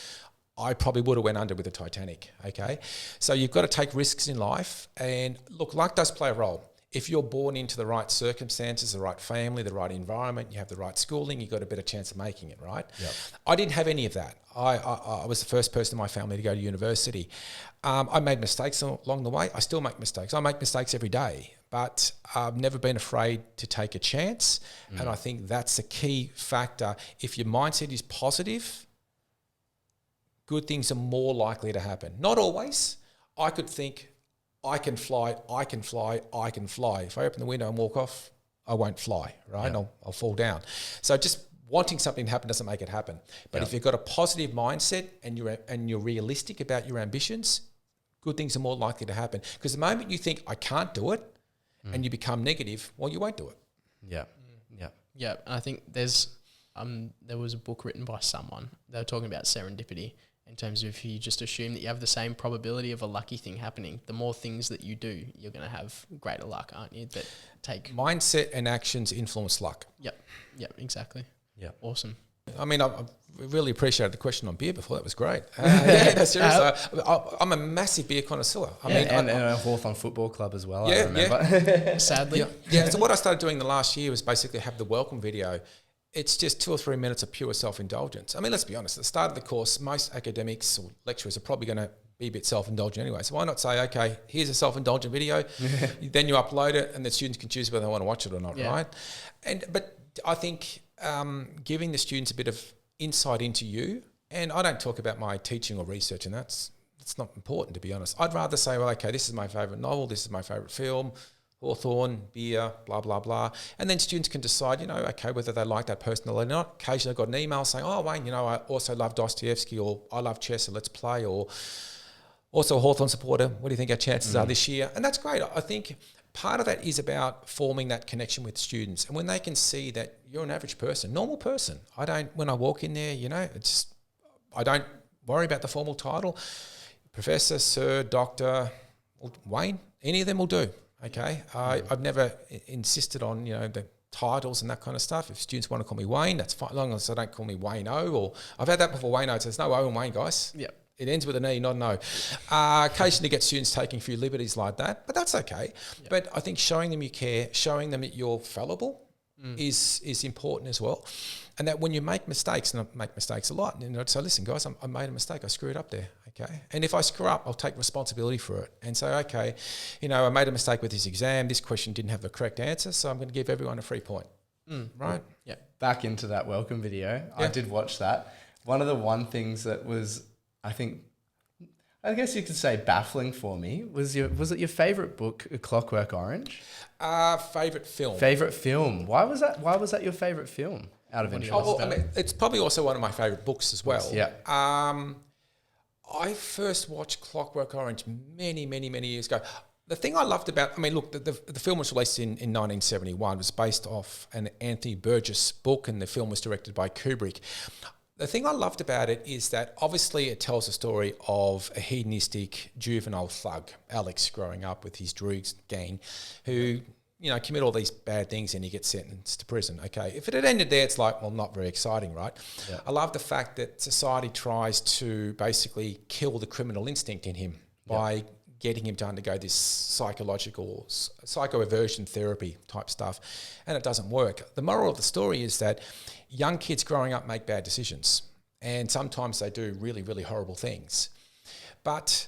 I probably would have went under with the Titanic, okay? So you've got to take risks in life. And look, luck does play a role. If you're born into the right circumstances, the right family, the right environment, you have the right schooling, you've got a better chance of making it, right? Yep. I didn't have any of that. I was the first person in my family to go to university. I made mistakes along the way. I still make mistakes. I make mistakes every day, but I've never been afraid to take a chance. And I think that's a key factor. If your mindset is positive, good things are more likely to happen. Not always. I could think, I can fly. If I open the window and walk off, I won't fly, right? Yeah. I'll fall down. So just wanting something to happen doesn't make it happen. But if you've got a positive mindset and you're realistic about your ambitions, good things are more likely to happen. Because the moment you think, I can't do it, and you become negative, well, you won't do it. Yeah. And I think there was a book written by someone. They were talking about serendipity, in terms of if you just assume that you have the same probability of a lucky thing happening, the more things that you do, you're going to have greater luck, aren't you? That take mindset and actions influence luck. Yep, exactly. Yeah, awesome. I mean, I really appreciated the question on beer before. That was great. Seriously, I'm a massive beer connoisseur. And a Hawthorn Football Club as well. I remember. Sadly, So what I started doing the last year was basically have the welcome video. It's just 2 or 3 minutes of pure self-indulgence. I mean, let's be honest. At the start of the course, most academics or lecturers are probably going to be a bit self-indulgent anyway. So why not say, okay, here's a self-indulgent video. Then you upload it and the students can choose whether they want to watch it or not, right? But I think giving the students a bit of insight into you, and I don't talk about my teaching or research, and that's not important, to be honest. I'd rather say, well, okay, this is my favourite novel, this is my favourite film, Hawthorn, beer, blah, blah, blah. And then students can decide, okay, whether they like that person or not. Occasionally I got an email saying, oh, Wayne, I also love Dostoevsky, or I love chess, so let's play, or also a Hawthorn supporter. What do you think our chances are this year? And that's great. I think part of that is about forming that connection with students. And when they can see that you're an average person, normal person, when I walk in there, I don't worry about the formal title. professor, sir, doctor, Wayne, any of them will do. Okay, I've never insisted on the titles and that kind of stuff. If students want to call me Wayne, that's fine, as long as they don't call me Wayne O. Or I've had that before. Wayne O. There's no O in Wayne, guys. Yep. It ends with an E, not an O. Occasionally get students taking a few liberties like that, but that's okay. Yep. But I think showing them you care, showing them that you're fallible is important as well. And that when you make mistakes, and I make mistakes a lot, and so listen, guys, I made a mistake. I screwed up there, okay? And if I screw up, I'll take responsibility for it and say, okay, I made a mistake with this exam. This question didn't have the correct answer, so I'm going to give everyone a free point, right? Yeah. Back into that welcome video. Yeah. I did watch that. One of the things that was, I guess you could say baffling for me was it your favourite book, A Clockwork Orange? Favourite film. Favourite film. Why was that your favourite film? Out of interest. It's probably also one of my favourite books as well. Yeah. I first watched Clockwork Orange many, many, many years ago. The thing I loved about, the film was released in 1971. It was based off an Anthony Burgess book, and the film was directed by Kubrick. The thing I loved about it is that obviously it tells a story of a hedonistic juvenile thug, Alex, growing up with his druids gang, who commit all these bad things and he gets sentenced to prison. Okay, if it had ended there, it's like, well, not very exciting, right? Yeah. I love the fact that society tries to basically kill the criminal instinct in him by getting him to undergo this psychoaversion therapy type stuff, and it doesn't work. The moral of the story is that young kids growing up make bad decisions, and sometimes they do really, really horrible things. But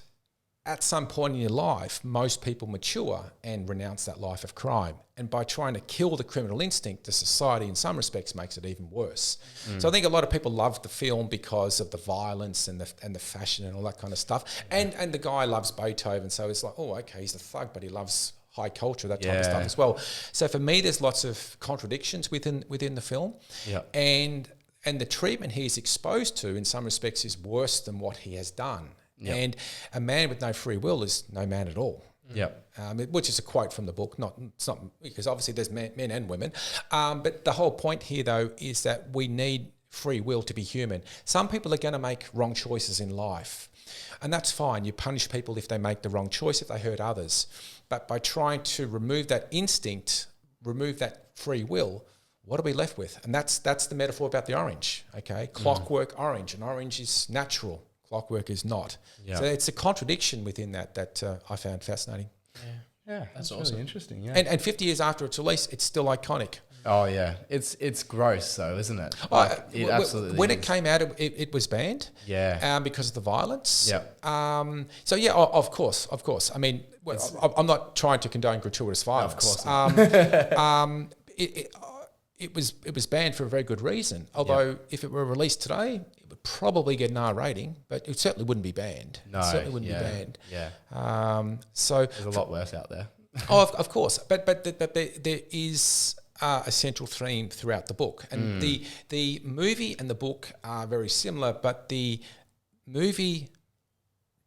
at some point in your life, most people mature and renounce that life of crime. And by trying to kill the criminal instinct, the society in some respects makes it even worse. So I think a lot of people love the film because of the violence and the fashion and all that kind of stuff. And the guy loves Beethoven, so it's like, oh, okay, he's a thug, but he loves high culture, that type of stuff as well. So for me, there's lots of contradictions within the film. Yeah. And the treatment he's exposed to in some respects is worse than what he has done. Yep. And a man with no free will is no man at all. Yep. Which is a quote from the book. It's not because obviously there's men and women. But the whole point here, though, is that we need free will to be human. Some people are going to make wrong choices in life, and that's fine. You punish people if they make the wrong choice, if they hurt others. But by trying to remove that instinct, remove that free will, what are we left with? And that's the metaphor about the orange. Okay, Clockwork Orange. An orange is natural. Clockwork is not. Yep. So it's a contradiction within that I found fascinating. Yeah, that's awesome. Really interesting. Yeah, and 50 years after its release, it's still iconic. Oh yeah, it's gross though, isn't it? It absolutely. When it came out, it was banned. Yeah. Because of the violence. Yeah. So yeah, of course. I mean, I'm not trying to condone gratuitous violence. No, of course. It was banned for a very good reason. Although if it were released today, it would probably get an R rating, but it certainly wouldn't be banned. No, it certainly wouldn't be banned. Yeah. So there's a lot worse out there. Of course, but there is a central theme throughout the book, and the movie and the book are very similar, but the movie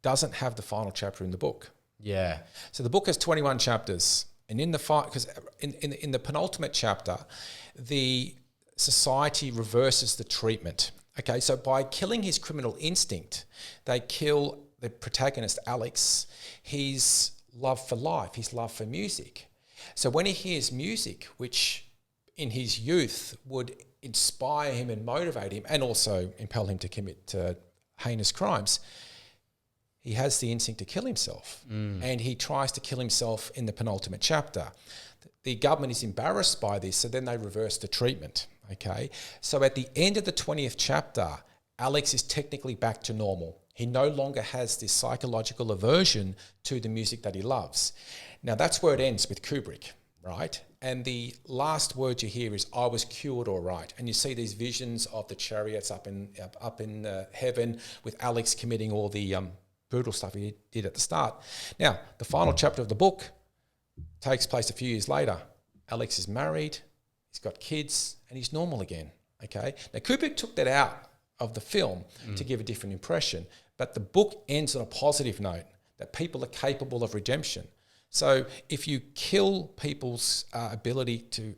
doesn't have the final chapter in the book. Yeah. So the book has 21 chapters. And in the penultimate chapter, the society reverses the treatment. Okay, so by killing his criminal instinct, they kill the protagonist, Alex, his love for life, his love for music. So when he hears music, which in his youth would inspire him and motivate him and also impel him to commit heinous crimes, he has the instinct to kill himself, and he tries to kill himself in the penultimate chapter. The government is embarrassed by this, so then they reverse the treatment, okay? So at the end of the 20th chapter, Alex is technically back to normal. He no longer has this psychological aversion to the music that he loves. Now, that's where it ends with Kubrick, right? And the last word you hear is, I was cured all right. And you see these visions of the chariots up in heaven with Alex committing all the brutal stuff he did at the start. Now, the final chapter of the book takes place a few years later. Alex is married, he's got kids, and he's normal again, okay? Now, Kubrick took that out of the film to give a different impression, but the book ends on a positive note, that people are capable of redemption. So if you kill people's ability to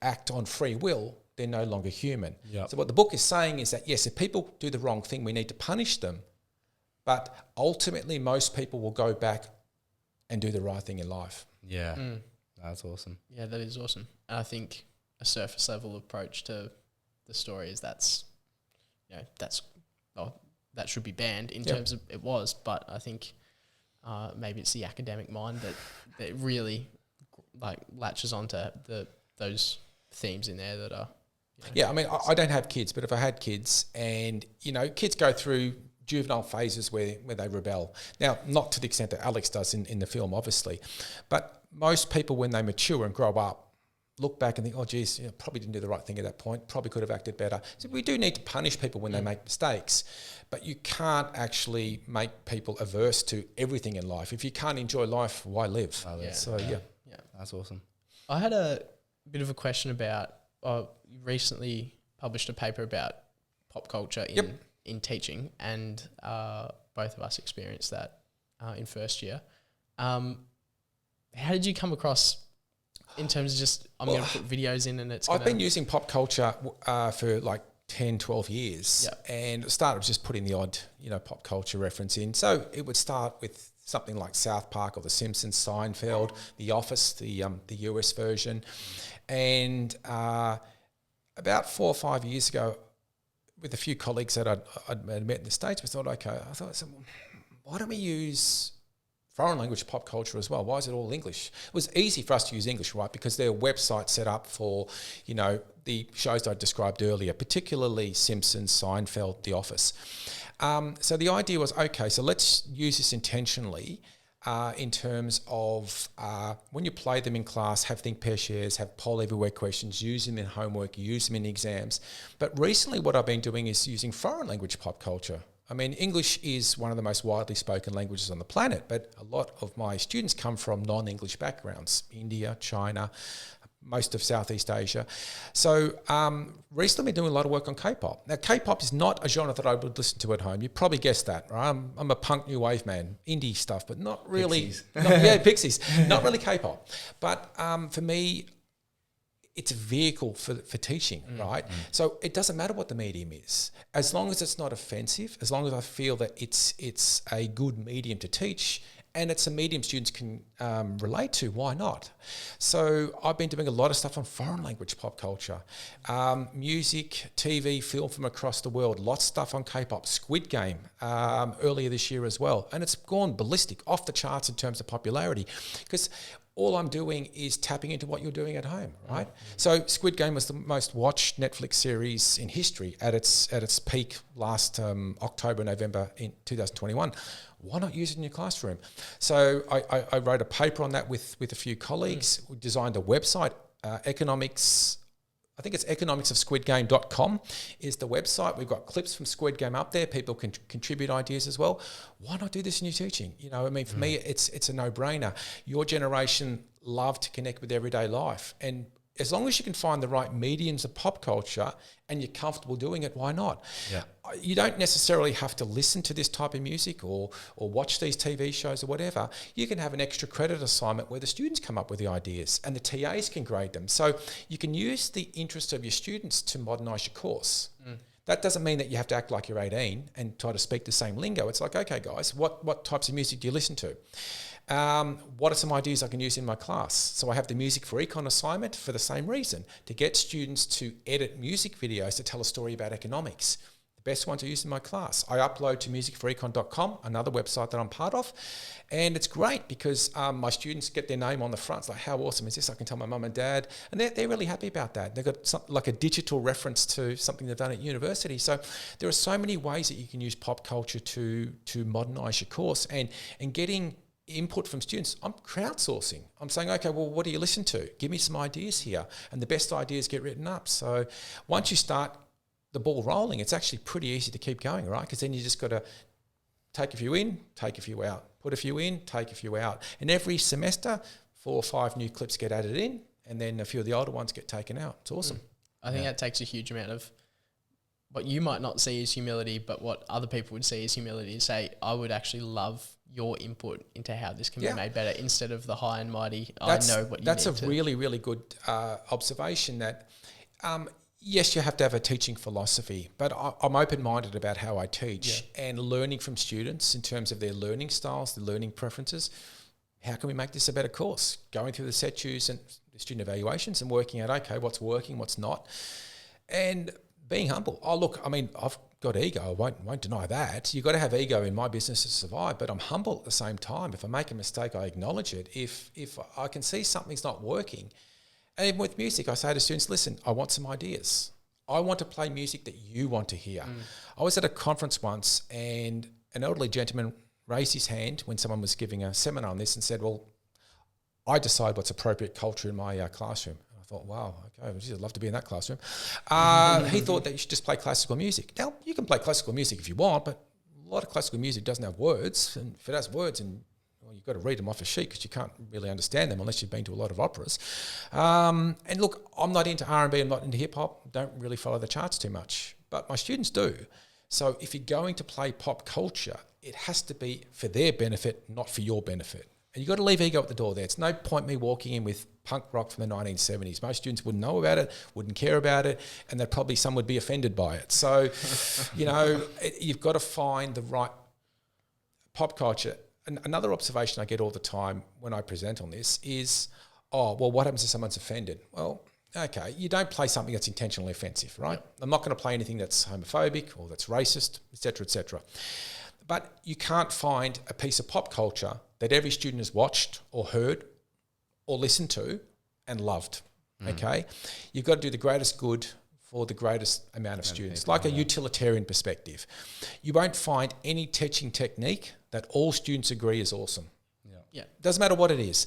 act on free will, they're no longer human. Yep. So what the book is saying is that, yes, if people do the wrong thing, we need to punish them, But ultimately, most people will go back and do the right thing in life. Yeah, that's awesome. Yeah, that is awesome. And I think a surface level approach to the story is that should be banned in terms of it was, but I think maybe it's the academic mind that really like latches onto those themes in there that are. I mean, I don't have kids, but if I had kids, and kids go through juvenile phases where they rebel. Now, not to the extent that Alex does in the film, obviously, but most people, when they mature and grow up, look back and think, oh, geez, probably didn't do the right thing at that point, probably could have acted better. So we do need to punish people when they make mistakes, but you can't actually make people averse to everything in life. If you can't enjoy life, why live? So, yeah. That's awesome. I had a bit of a question about, you recently published a paper about pop culture in teaching, and both of us experienced that in first year. How did you come across in terms of just, I'm going to put videos in and it's I've been using pop culture for like 10, 12 years, and it started with just putting the odd, pop culture reference in. So it would start with something like South Park or The Simpsons, Seinfeld, The Office, the US version. And about 4 or 5 years ago, with a few colleagues that I'd met in the States, we thought, why don't we use foreign language pop culture as well? Why is it all English? It was easy for us to use English, right? Because there are websites set up for, the shows I described earlier, particularly Simpsons, Seinfeld, The Office. So the idea was, okay, so let's use this intentionally in terms of when you play them in class, have think, pair, shares, have poll everywhere questions, use them in homework, use them in exams. But recently what I've been doing is using foreign language pop culture. I mean, English is one of the most widely spoken languages on the planet, but a lot of my students come from non-English backgrounds, India, China, most of Southeast Asia. So recently I've been doing a lot of work on K-pop. Now, K-pop is not a genre that I would listen to at home. You probably guessed that, right? I'm a punk new wave man, indie stuff, but not really. Pixies. Pixies. Not really K-pop. But for me, it's a vehicle for teaching, right? So it doesn't matter what the medium is. As long as it's not offensive, as long as I feel that it's a good medium to teach, and it's a medium students can relate to, why not? So I've been doing a lot of stuff on foreign language pop culture, music, TV, film from across the world, lots of stuff on K-pop, Squid Game earlier this year as well. And it's gone ballistic, off the charts in terms of popularity, because all I'm doing is tapping into what you're doing at home, right? So Squid Game was the most watched Netflix series in history at its peak last October, November in 2021. Why not use it in your classroom? So I wrote a paper on that with a few colleagues. We designed a website, economics. I think it's economicsofsquidgame.com is the website. We've got clips from Squid Game up there. People can contribute ideas as well. Why not do this in your teaching? For me, it's a no-brainer. Your generation love to connect with everyday life. And as long as you can find the right mediums of pop culture and you're comfortable doing it, why not? Yeah. You don't necessarily have to listen to this type of music or watch these TV shows or whatever. You can have an extra credit assignment where the students come up with the ideas and the TAs can grade them. So you can use the interest of your students to modernise your course. That doesn't mean that you have to act like you're 18 and try to speak the same lingo. It's like, okay, guys, what types of music do you listen to? What are some ideas I can use in my class? So I have the music for econ assignment for the same reason, to get students to edit music videos to tell a story about economics. The best one to use in my class. I upload to musicforecon.com, another website that I'm part of, and it's great because my students get their name on the front. It's like, how awesome is this? I can tell my mum and dad, and they're really happy about that. They've got something like a digital reference to something they've done at university. So there are so many ways that you can use pop culture to modernise your course and getting input from students. I'm crowdsourcing. I'm saying, okay, well, what do you listen to? Give me some ideas here. And the best ideas get written up. So once you start the ball rolling, it's actually pretty easy to keep going, right? Because then you just got to take a few in, take a few out, put a few in, take a few out. And every semester, 4 or 5 new clips get added in, and then a few of the older ones get taken out. It's awesome. I think that takes a huge amount of what you might not see as humility, but what other people would see as humility, to say, I would actually love your input into how this can be made better, instead of the high and mighty, I know what you need to. That's a really, really good observation, that yes, you have to have a teaching philosophy, but I'm open-minded about how I teach and learning from students in terms of their learning styles, their learning preferences. How can we make this a better course? Going through the set choose and the student evaluations and working out, okay, what's working, what's not, and being humble. Oh, look, I mean, I've got ego. I won't deny that. You've got to have ego in my business to survive, but I'm humble at the same time. If I make a mistake, I acknowledge it. If I can see something's not working, and even with music, I say to students, listen, I want some ideas. I want to play music that you want to hear. I was at a conference once and an elderly gentleman raised his hand when someone was giving a seminar on this and said, well, I decide what's appropriate culture in my classroom. I thought, wow, okay, I'd love to be in that classroom. He thought that you should just play classical music. Now, you can play classical music if you want, but a lot of classical music doesn't have words. And if it has words, and well, you've got to read them off a sheet because you can't really understand them unless you've been to a lot of operas. And look, I'm not into R&B, I'm not into hip-hop, don't really follow the charts too much, but my students do. So if you're going to play pop culture, it has to be for their benefit, not for your benefit. And you've got to leave ego at the door there. It's no point me walking in with punk rock from the 1970s. Most students wouldn't know about it, wouldn't care about it, and that probably some would be offended by it. So, you've got to find the right pop culture. And another observation I get all the time when I present on this is, oh, well, what happens if someone's offended? Well, okay, you don't play something that's intentionally offensive, right? Yep. I'm not going to play anything that's homophobic or that's racist, etc., etc. But you can't find a piece of pop culture that every student has watched or heard or listened to and loved, okay? You've got to do the greatest good for the greatest amount of students, like a utilitarian perspective. You won't find any teaching technique that all students agree is awesome. Yeah. Doesn't matter what it is.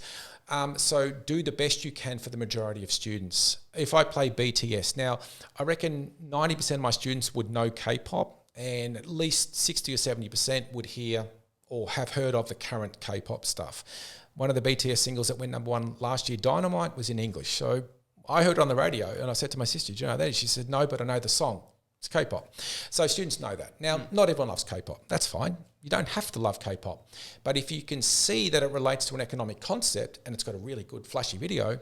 So do the best you can for the majority of students. If I play BTS, now I reckon 90% of my students would know K-pop, and at least 60 or 70% would hear or have heard of the current K-pop stuff. One of the BTS singles that went #1 last year, Dynamite, was in English. So I heard it on the radio and I said to my sister, do you know that? She said, no, but I know the song. It's K-pop. So students know that. Now, not everyone loves K-pop. That's fine. You don't have to love K-pop. But if you can see that it relates to an economic concept and it's got a really good flashy video,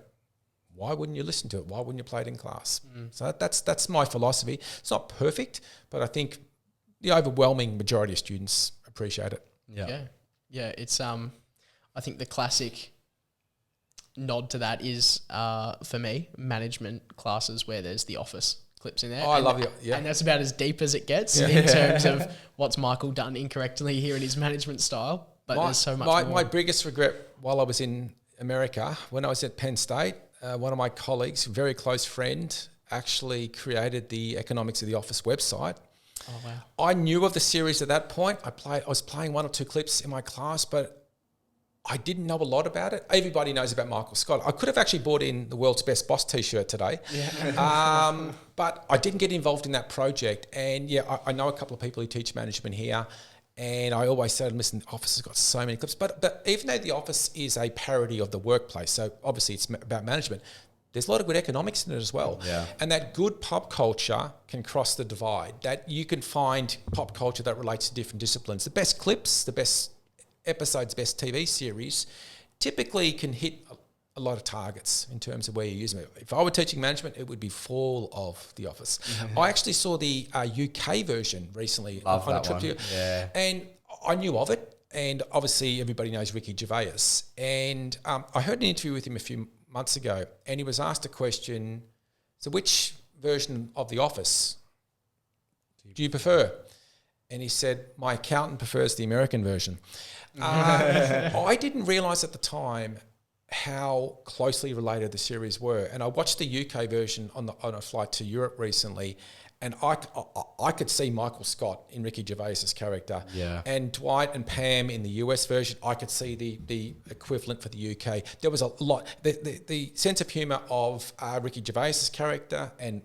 why wouldn't you listen to it? Why wouldn't you play it in class? So that's my philosophy. It's not perfect, but I think the overwhelming majority of students appreciate it. Yeah. It's I think the classic nod to that is for me management classes where there's The Office clips in there. Oh, I love it. Yeah, and that's about as deep as it gets in terms of what's Michael done incorrectly here in his management style. But there's so much more. My biggest regret while I was in America, when I was at Penn State, one of my colleagues, a very close friend, actually created the Economics of the Office website. Oh, wow. I knew of the series at that point. I was playing 1 or 2 clips in my class, but I didn't know a lot about it. Everybody knows about Michael Scott. I could have actually bought in the World's Best Boss t-shirt today, but I didn't get involved in that project. And I know a couple of people who teach management here, and I always say, listen, The Office has got so many clips. But even though The Office is a parody of the workplace, so obviously it's about management, there's a lot of good economics in it as well. Yeah. And that good pop culture can cross the divide, that you can find pop culture that relates to different disciplines. The best clips, the best episodes, best TV series, typically can hit a lot of targets in terms of where you use them. If I were teaching management, it would be full of The Office. I actually saw the UK version recently on a trip here. Yeah. And I knew of it. And obviously everybody knows Ricky Gervais. And I heard an interview with him a few months ago, and he was asked a question, so which version of The Office do you prefer? And he said, my accountant prefers the American version. I didn't realise at the time how closely related the series were. And I watched the UK version on a flight to Europe recently, and I could see Michael Scott in Ricky Gervais's character. Yeah. And Dwight and Pam in the US version, I could see the equivalent for the UK. There was a lot. The sense of humour of Ricky Gervais's character and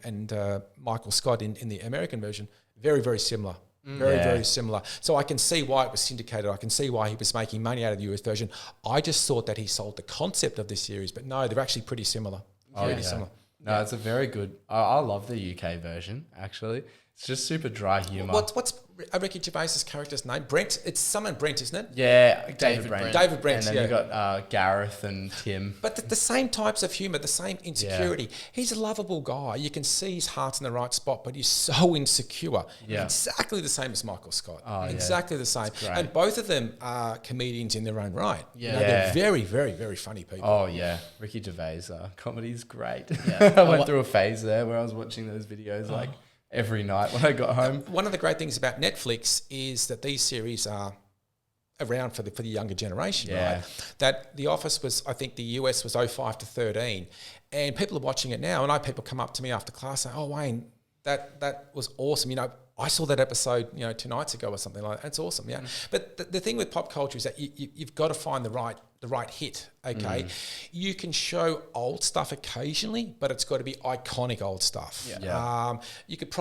Michael Scott in the American version, very, very similar. Very similar. So I can see why it was syndicated. I can see why he was making money out of the US version. I just thought that he sold the concept of this series, but no, they're actually pretty similar. Similar. No, it's a very good. I love the UK version actually. It's just super dry humour. What's Ricky Gervais's character's name? Brent. It's someone Brent, isn't it? Yeah, David Brent. David Brent. And then you've got Gareth and Tim. But the same types of humour, the same insecurity. Yeah. He's a lovable guy. You can see his heart's in the right spot, but he's so insecure. Yeah. Exactly the same as Michael Scott. Exactly the same. And both of them are comedians in their own right. Yeah. They're very, very, very funny people. Oh, yeah. Ricky Gervais. Comedy's great. Yeah. I went through a phase there where I was watching those videos every night when I got home. One of the great things about Netflix is that these series are around for the younger generation, right? That The Office was, I think the US was 05 to 13, and people are watching it now, and I people come up to me after class saying, "Oh, Wayne, that was awesome. You know, I saw that episode, 2 nights ago or something like that. It's awesome, yeah." But the thing with pop culture is that you've got to find the right hit, okay? You can show old stuff occasionally, but it's got to be iconic old stuff. You could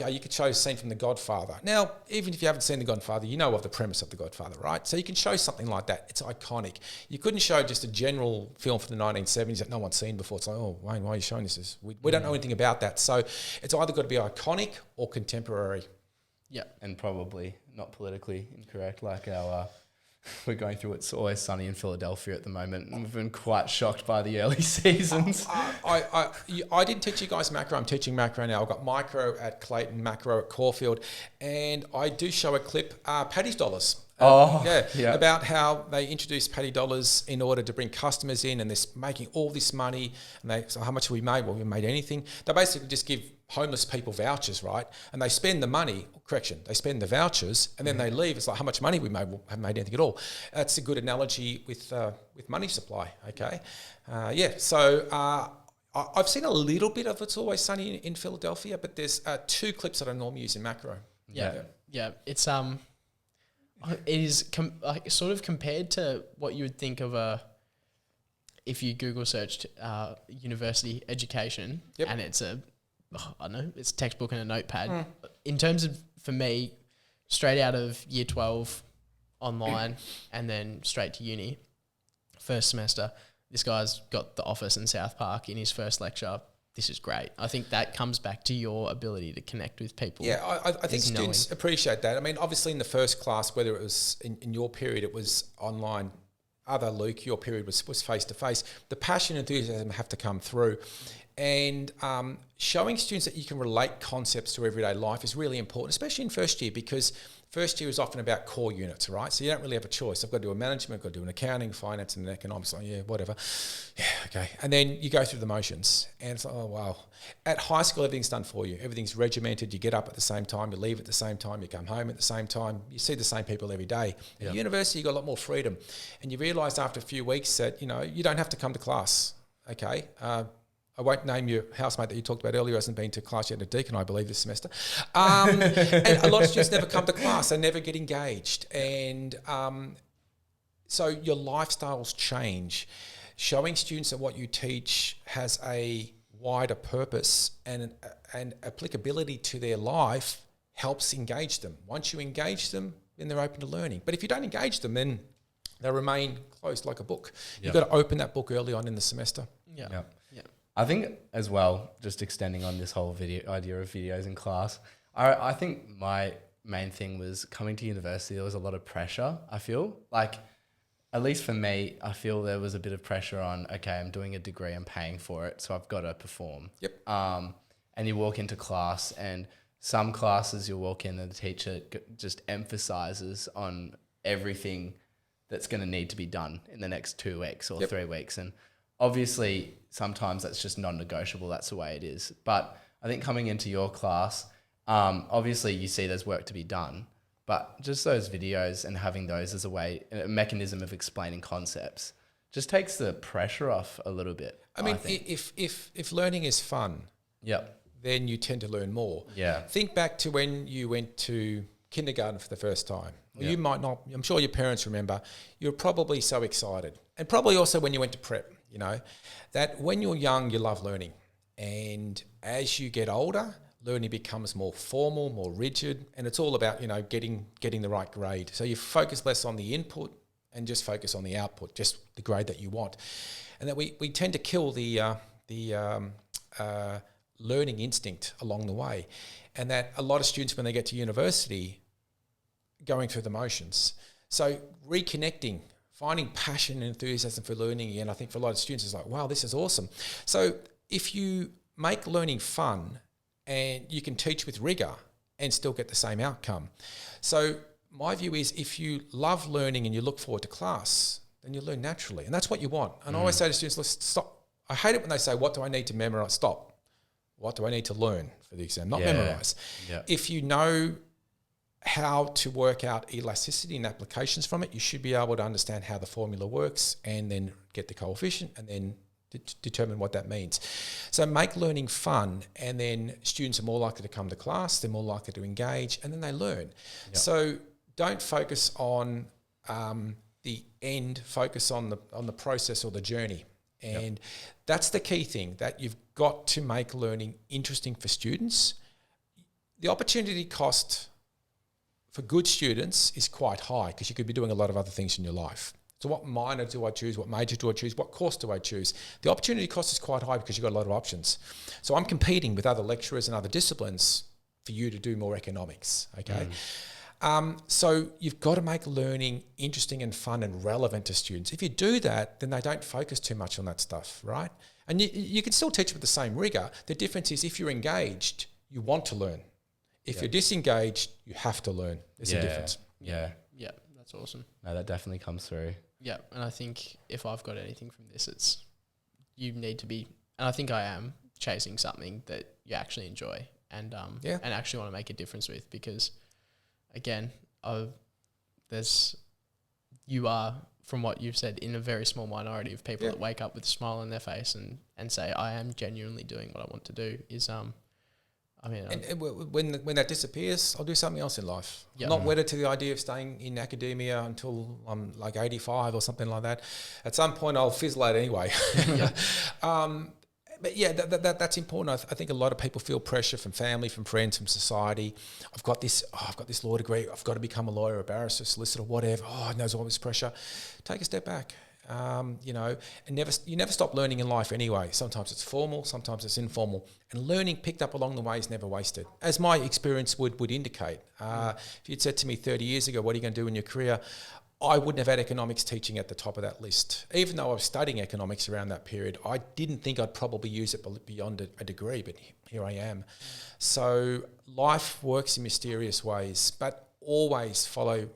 you could show a scene from The Godfather. Now, even if you haven't seen The Godfather, you know of the premise of The Godfather, right? So you can show something like that. It's iconic. You couldn't show just a general film from the 1970s that no one's seen before. It's like, oh, Wayne, why are you showing this? We don't know anything about that. So it's either got to be iconic or contemporary. Yeah, and probably not politically incorrect, like we're going through It's Always Sunny in Philadelphia at the moment, and we've been quite shocked by the early seasons. I didn't teach you guys macro. I'm teaching macro now. I've got micro at Clayton, macro at Caulfield, and I do show a clip, Paddy's Dollars. About how they introduced Paddy Dollars in order to bring customers in, and they're making all this money. And so how much have we made? Well, we made anything. They basically just give homeless people vouchers, right? And they spend the money, they spend the vouchers, and then they leave. It's like, how much money we made? We haven't made anything at all. That's a good analogy with money supply, okay? So I've seen a little bit of It's Always Sunny in Philadelphia, but there's 2 clips that I normally use in macro. It's it is sort of compared to what you would think of if you Google searched university education, and it's it's textbook and a notepad. In terms of, for me, straight out of year 12 online and then straight to uni, first semester, this guy's got The Office in South Park in his first lecture. This is great. I think that comes back to your ability to connect with people. Yeah, I think students appreciate that. I mean, obviously in the first class, whether it was in your period, it was online. Luke, your period was face-to-face. The passion and enthusiasm have to come through. And showing students that you can relate concepts to everyday life is really important, especially in first year, because first year is often about core units, right? So you don't really have a choice. I've got to do a management, I've got to do an accounting, finance, and an economics. Like, whatever. Yeah, okay. And then you go through the motions, and it's like, oh, wow. At high school, everything's done for you. Everything's regimented. You get up at the same time, you leave at the same time, you come home at the same time. You see the same people every day. Yep. At university, you've got a lot more freedom. And you realise after a few weeks that, you don't have to come to class, okay? I won't name your housemate that you talked about earlier, hasn't been to class yet, a deacon, I believe, this semester. And a lot of students never come to class, they never get engaged. And so your lifestyles change. Showing students that what you teach has a wider purpose and applicability to their life helps engage them. Once you engage them, then they're open to learning. But if you don't engage them, then they remain closed like a book. You've got to open that book early on in the semester. Yeah. I think as well, just extending on this whole idea of videos in class, I think my main thing was coming to university, there was a lot of pressure, I feel. Like, at least for me, I feel there was a bit of pressure on, okay, I'm doing a degree, I'm paying for it, so I've got to perform. Yep. And you walk into class, and some classes you'll walk in and the teacher just emphasises on everything that's going to need to be done in the next 2 weeks or 3 weeks. And obviously, sometimes that's just non-negotiable. That's the way it is. But I think coming into your class, obviously you see there's work to be done, but just those videos and having those as a mechanism of explaining concepts just takes the pressure off a little bit. I mean, if learning is fun, then you tend to learn more. Yeah. Think back to when you went to kindergarten for the first time. Well, you might not, I'm sure your parents remember, you were probably so excited. And probably also when you went to prep, that when you're young, you love learning. And as you get older, learning becomes more formal, more rigid, and it's all about, getting the right grade. So you focus less on the input and just focus on the output, just the grade that you want. And that we tend to kill the learning instinct along the way. And that a lot of students, when they get to university, going through the motions. So reconnecting, finding passion and enthusiasm for learning again, I think for a lot of students it's like, wow, this is awesome. So if you make learning fun and you can teach with rigor and still get the same outcome. So my view is if you love learning and you look forward to class, then you learn naturally. And that's what you want. And I always say to students, let's stop. I hate it when they say, what do I need to memorize? Stop. What do I need to learn for the exam? Not memorize. Yeah. If you know how to work out elasticity and applications from it, you should be able to understand how the formula works and then get the coefficient and then determine what that means. So make learning fun, and then students are more likely to come to class, they're more likely to engage, and then they learn. Yep. So don't focus on the end, focus on the process or the journey. And that's the key thing, that you've got to make learning interesting for students. The opportunity cost for good students is quite high because you could be doing a lot of other things in your life. So what minor do I choose? What major do I choose? What course do I choose? The opportunity cost is quite high because you've got a lot of options. So I'm competing with other lecturers and other disciplines for you to do more economics, okay? So you've got to make learning interesting and fun and relevant to students. If you do that, then they don't focus too much on that stuff, right? And you can still teach with the same rigor. The difference is if you're engaged, you want to learn. If you're disengaged, you have to learn. There's a difference. Yeah, that's awesome. No, that definitely comes through. Yeah, and I think if I've got anything from this, it's you need to be, and I think I am, chasing something that you actually enjoy and actually want to make a difference with, because again, you are, from what you've said, in a very small minority of people that wake up with a smile on their face and say, I am genuinely doing what I want to do, is when that disappears, I'll do something else in life. I'm not wedded to the idea of staying in academia until I'm like 85 or something like that. At some point, I'll fizzle out anyway. But yeah, that's important. I think a lot of people feel pressure from family, from friends, from society. I've got this law degree. I've got to become a lawyer, a barrister, solicitor, whatever. There's all this pressure. Take a step back. And you never stop learning in life anyway. Sometimes it's formal, sometimes it's informal. And learning picked up along the way is never wasted, as my experience would indicate. If you'd said to me 30 years ago, what are you going to do in your career? I wouldn't have had economics teaching at the top of that list. Even though I was studying economics around that period, I didn't think I'd probably use it beyond a degree, but here I am. So life works in mysterious ways, but always follow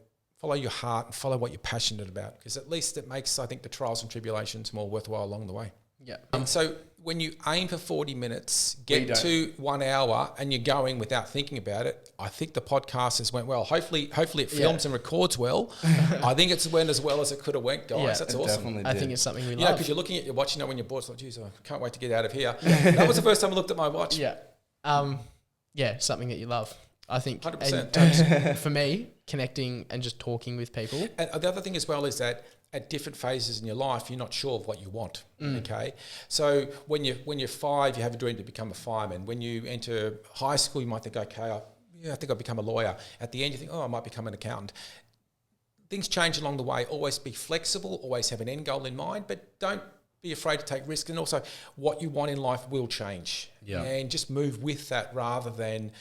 your heart and follow what you're passionate about, because at least it makes, I think, the trials and tribulations more worthwhile along the way. Yeah. So when you aim for 40 minutes, get to 1 hour and you're going without thinking about it, I think the podcast has went well. Hopefully it films and records well. I think it's went as well as it could have went, guys. Yeah, that's awesome. I think it's something we love. Because you're looking at your watch, when you're bored, it's like, geez, I can't wait to get out of here. That was the first time I looked at my watch. Yeah. Something that you love. I think 100%. For me, connecting and just talking with people. And the other thing as well is that at different phases in your life, you're not sure of what you want. Okay, so when you're 5, you have a dream to become a fireman. When you enter high school, you might think, okay, I think I'll become a lawyer. At the end, you think, I might become an accountant. Things change along the way. Always be flexible. Always have an end goal in mind, but don't be afraid to take risks. And also, what you want in life will change. Yeah. And just move with that rather than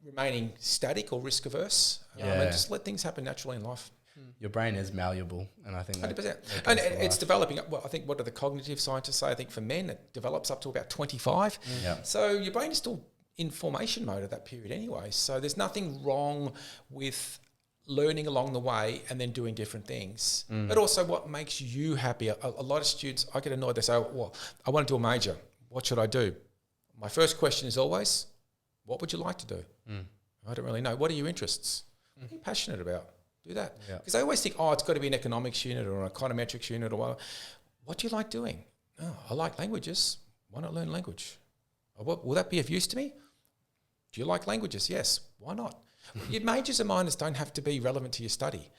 remaining static or risk averse. And just let things happen naturally in life. Your brain is malleable, and I think 100%. And it's developing. Well, I think, what do the cognitive scientists say? I think for men it develops up to about 25. So your brain is still in formation mode at that period anyway. So there's nothing wrong with learning along the way and then doing different things. But also what makes you happy. A lot of students, I get annoyed. They say, well, I want to do a major. What should I do? My first question is always, what would you like to do? I don't really know. What are your interests? What are you passionate about? Do that. Because I always think, it's got to be an economics unit or an econometrics unit or whatever. What do you like doing? I like languages. Why not learn language? Will that be of use to me? Do you like languages? Yes. Why not? Your majors and minors don't have to be relevant to your study.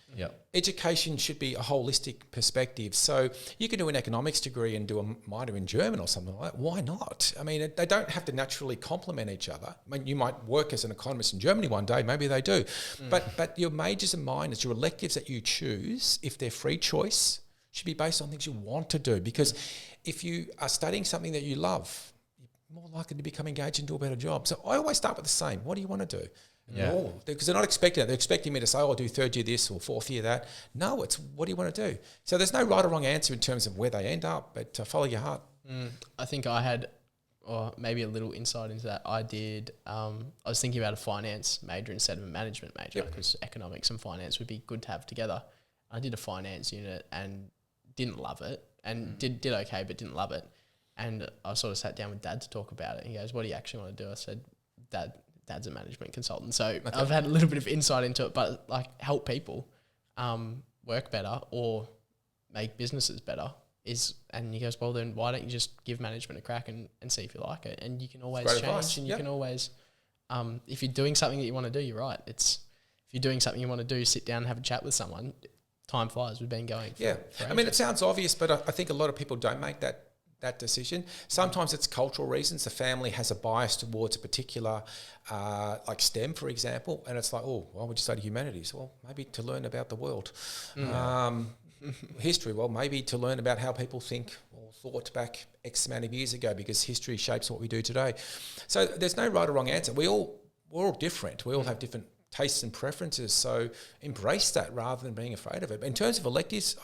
Education should be a holistic perspective. So you can do an economics degree and do a minor in German or something like that. Why not? I mean, they don't have to naturally complement each other. I mean, you might work as an economist in Germany one day, maybe they do. But your majors and minors, your electives that you choose, if they're free choice, should be based on things you want to do. Because if you are studying something that you love, more likely to become engaged and do a better job. So I always start with the same. What do you want to do? Yeah. Because they're not expecting it. They're expecting me to say, I'll do third year this or fourth year that. No, it's what do you want to do? So there's no right or wrong answer in terms of where they end up, but follow your heart. I think I had, or maybe a little insight into that. I was thinking about a finance major instead of a management major because economics and finance would be good to have together. I did a finance unit and didn't love it and did okay, but didn't love it. And I sort of sat down with Dad to talk about it. He goes, what do you actually want to do? I said, Dad's a management consultant. So I've had a little bit of insight into it, but like help people work better or make businesses better and he goes, well, then why don't you just give management a crack and see if you like it? And you can always change advice. And you can always, if you're doing something that you want to do, you're right. If you're doing something you want to do, sit down and have a chat with someone. Time flies. We've been going for I mean, it sounds obvious, but I think a lot of people don't make that decision. Sometimes it's cultural reasons. The family has a bias towards a particular, like STEM, for example, and it's like, oh, why would you study humanities? Well, maybe to learn about the world. History, well, maybe to learn about how people think or thought back X amount of years ago, because history shapes what we do today. So there's no right or wrong answer. We're all different. We all have different tastes and preferences. So embrace that rather than being afraid of it. In terms of electives,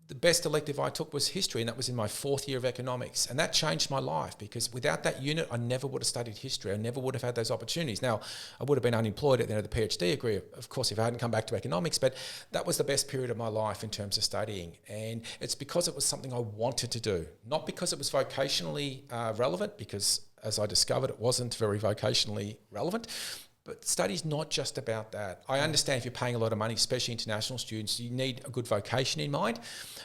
the best elective I took was history, and that was in my fourth year of economics. And that changed my life, because without that unit, I never would have studied history. I never would have had those opportunities. Now, I would have been unemployed at the end of the PhD degree, of course, if I hadn't come back to economics, but that was the best period of my life in terms of studying. And it's because it was something I wanted to do, not because it was vocationally relevant, because as I discovered, it wasn't very vocationally relevant. But study's not just about that. I understand if you're paying a lot of money, especially international students, you need a good vocation in mind.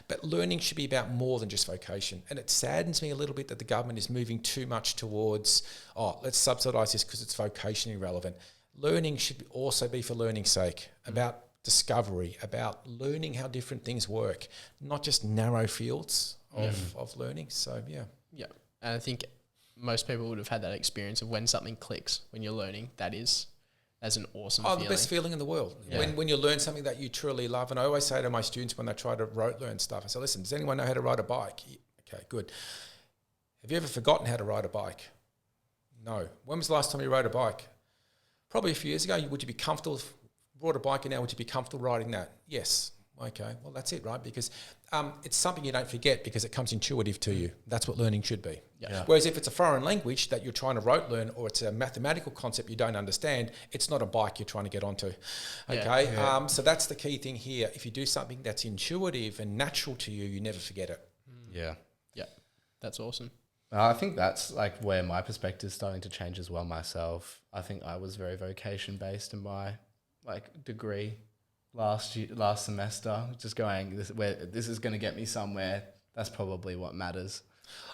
But learning should be about more than just vocation. And it saddens me a little bit that the government is moving too much towards, let's subsidise this because it's vocationally relevant. Learning should also be for learning's sake, about discovery, about learning how different things work, not just narrow fields of learning. So, yeah. Yeah. And I think most people would have had that experience of when something clicks, when you're learning, that's an awesome feeling. The best feeling in the world. Yeah. When you learn something that you truly love. And I always say to my students when they try to rote learn stuff, I say, listen, does anyone know how to ride a bike? Okay, good. Have you ever forgotten how to ride a bike? No. When was the last time you rode a bike? Probably a few years ago. Would you be comfortable, brought a bike in now, would you be comfortable riding that? Yes. Okay, well, that's it, right? Because it's something you don't forget because it comes intuitive to you. That's what learning should be. Yeah. Whereas if it's a foreign language that you're trying to rote learn, or it's a mathematical concept you don't understand, it's not a bike you're trying to get onto. Okay, so that's the key thing here. If you do something that's intuitive and natural to you, you never forget it. Yeah. Yeah, that's awesome. I think that's like where my perspective is starting to change as well myself. I think I was very vocation-based in my degree last semester, just going, this is going to get me somewhere. That's probably what matters.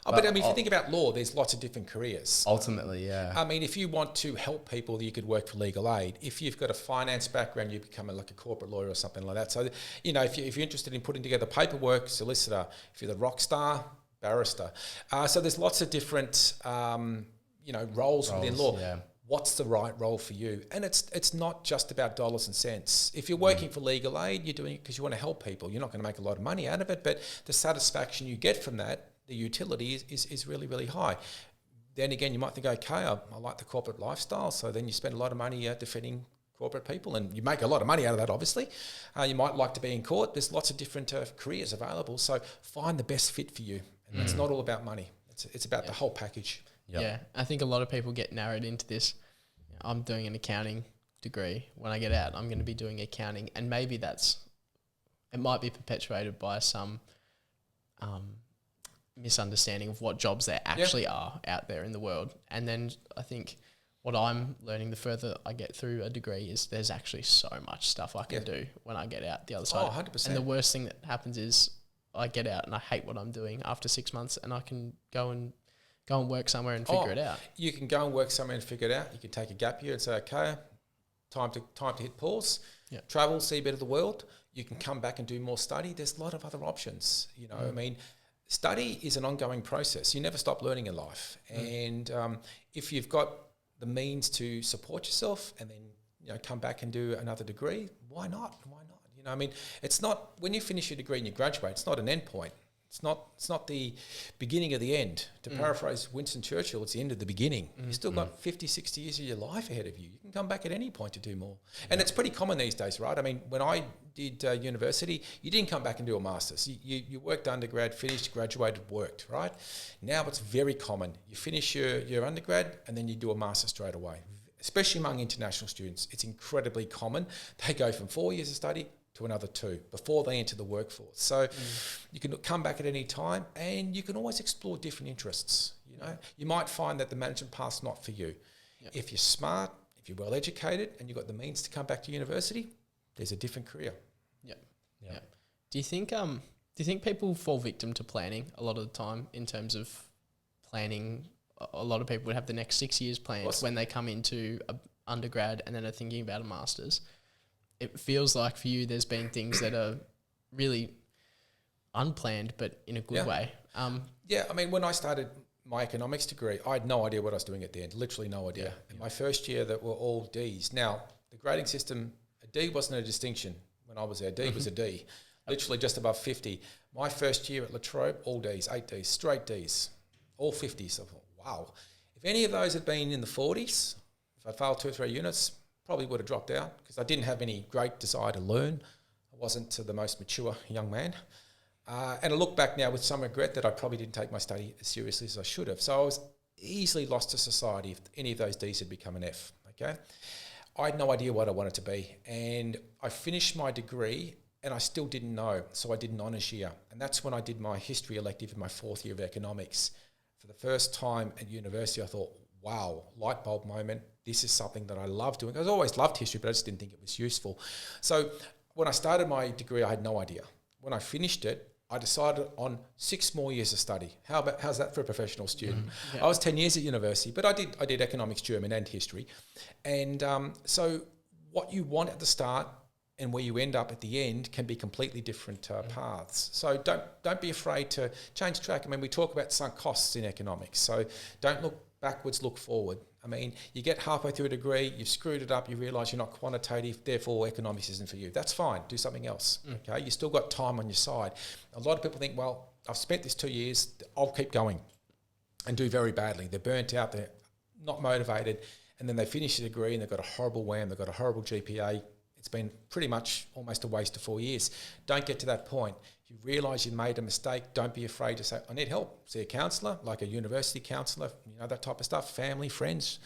But I mean, if you think about law, there's lots of different careers. Ultimately, yeah. I mean, if you want to help people, you could work for legal aid. If you've got a finance background, you become like a corporate lawyer or something like that. So, if you're interested in putting together paperwork, solicitor. If you're the rock star, barrister. So there's lots of different, roles within law. Yeah. What's the right role for you? And it's not just about dollars and cents. If you're working for legal aid, you're doing it because you want to help people. You're not going to make a lot of money out of it, but the satisfaction you get from that, the utility is really, really high. Then again, you might think, okay, I like the corporate lifestyle, so then you spend a lot of money defending corporate people, and you make a lot of money out of that, obviously. You might like to be in court. There's lots of different careers available, so find the best fit for you. And it's not all about money. It's about the whole package. Yep. Yeah, I think a lot of people get narrowed into this. I'm doing an accounting degree. When I get out, I'm going to be doing accounting. And maybe it might be perpetuated by some misunderstanding of what jobs there actually are out there in the world. And then I think what I'm learning the further I get through a degree is there's actually so much stuff I can do when I get out the other side. 100%. And the worst thing that happens is I get out and I hate what I'm doing after 6 months, and I can go and work somewhere and figure it out. You can go and work somewhere and figure it out. You can take a gap year and say, okay, time to hit pause, travel, see a bit of the world. You can come back and do more study. There's a lot of other options. I mean, study is an ongoing process. You never stop learning in life. And if you've got the means to support yourself and then come back and do another degree, why not? I mean, it's not, when you finish your degree and you graduate, it's not an end point. It's not the beginning of the end. To paraphrase Winston Churchill, it's the end of the beginning. You've still got 50, 60 years of your life ahead of you. You can come back at any point to do more. And it's pretty common these days, right? I mean, when I did university, you didn't come back and do a master's. You worked undergrad, finished, graduated, worked, right? Now it's very common. You finish your undergrad and then you do a master's straight away. Especially among international students, it's incredibly common. They go from 4 years of study to another 2 before they enter the workforce. So you can come back at any time, and you can always explore different interests. You know, you might find that the management path's not for you. Yep. If you're smart, if you're well educated, and you've got the means to come back to university, there's a different career. Yep. Do you think people fall victim to planning a lot of the time in terms of planning? A lot of people would have the next 6 years planned when they come into a undergrad and then are thinking about a master's. It feels like for you there's been things that are really unplanned but in a good way. I mean, when I started my economics degree, I had no idea what I was doing at the end, literally no idea. In my first year, that were all Ds. Now, the grading system, a D wasn't a distinction when I was there. D was a D, literally just above 50. My first year at La Trobe, all Ds, 8 Ds, straight Ds, all 50s. I thought, wow. If any of those had been in the 40s, if I failed 2 or 3 units, probably would have dropped out because I didn't have any great desire to learn. I wasn't the most mature young man. And I look back now with some regret that I probably didn't take my study as seriously as I should have. So I was easily lost to society if any of those Ds had become an F, okay? I had no idea what I wanted to be. And I finished my degree and I still didn't know. So I did an honours year. And that's when I did my history elective in my 4th year of economics. For the first time at university, I thought, wow, light bulb moment. This is something that I love doing. I've always loved history, but I just didn't think it was useful. So when I started my degree, I had no idea. When I finished it, I decided on 6 more years of study. How's that for a professional student? I was 10 years at university, but I did economics, German and history. And so what you want at the start and where you end up at the end can be completely different paths. So don't be afraid to change track. I mean, we talk about sunk costs in economics. So don't look backwards, look forward. I mean, you get halfway through a degree, you've screwed it up, you realise you're not quantitative, therefore economics isn't for you. That's fine, do something else, okay? You still got time on your side. A lot of people think, well, I've spent this 2 years, I'll keep going, and do very badly. They're burnt out, they're not motivated, and then they finish the degree and they've got a horrible WAM, they've got a horrible GPA. It's been pretty much almost a waste of 4 years. Don't get to that point. If you realise you've made a mistake, don't be afraid to say, I need help. See a counsellor, like a university counsellor, you know, that type of stuff, family, friends.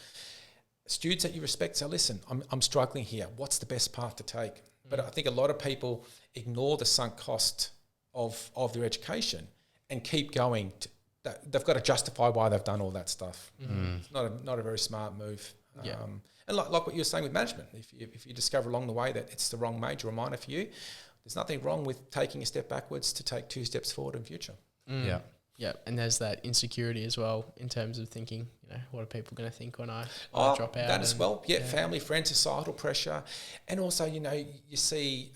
Students that you respect say, listen, I'm struggling here. What's the best path to take? But I think a lot of people ignore the sunk cost of their education and keep going. They've got to justify why they've done all that stuff. It's not a very smart move. And like what you were saying with management, if you discover along the way that it's the wrong major or minor for you, there's nothing wrong with taking a step backwards to take 2 steps forward in future. Yeah, and there's that insecurity as well in terms of thinking, you know, what are people going to think when I drop out? That as well, family, friends, societal pressure. And also, you know, you see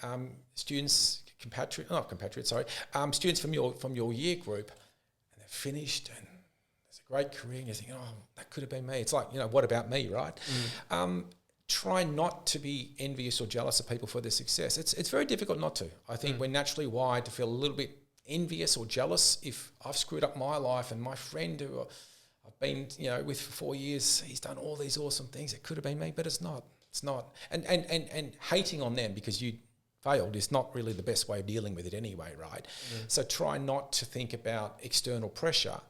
students, students from your year group, and they're finished and there's a great career and you think, oh, that could have been me. It's like, you know, what about me, right? Try not to be envious or jealous of people for their success. It's very difficult not to. I think we're naturally wired to feel a little bit envious or jealous if I've screwed up my life and my friend who I've been, you know, with for 4 years, he's done all these awesome things. It could have been me, but it's not. It's not. And hating on them because you failed is not really the best way of dealing with it anyway, right? So try not to think about external pressure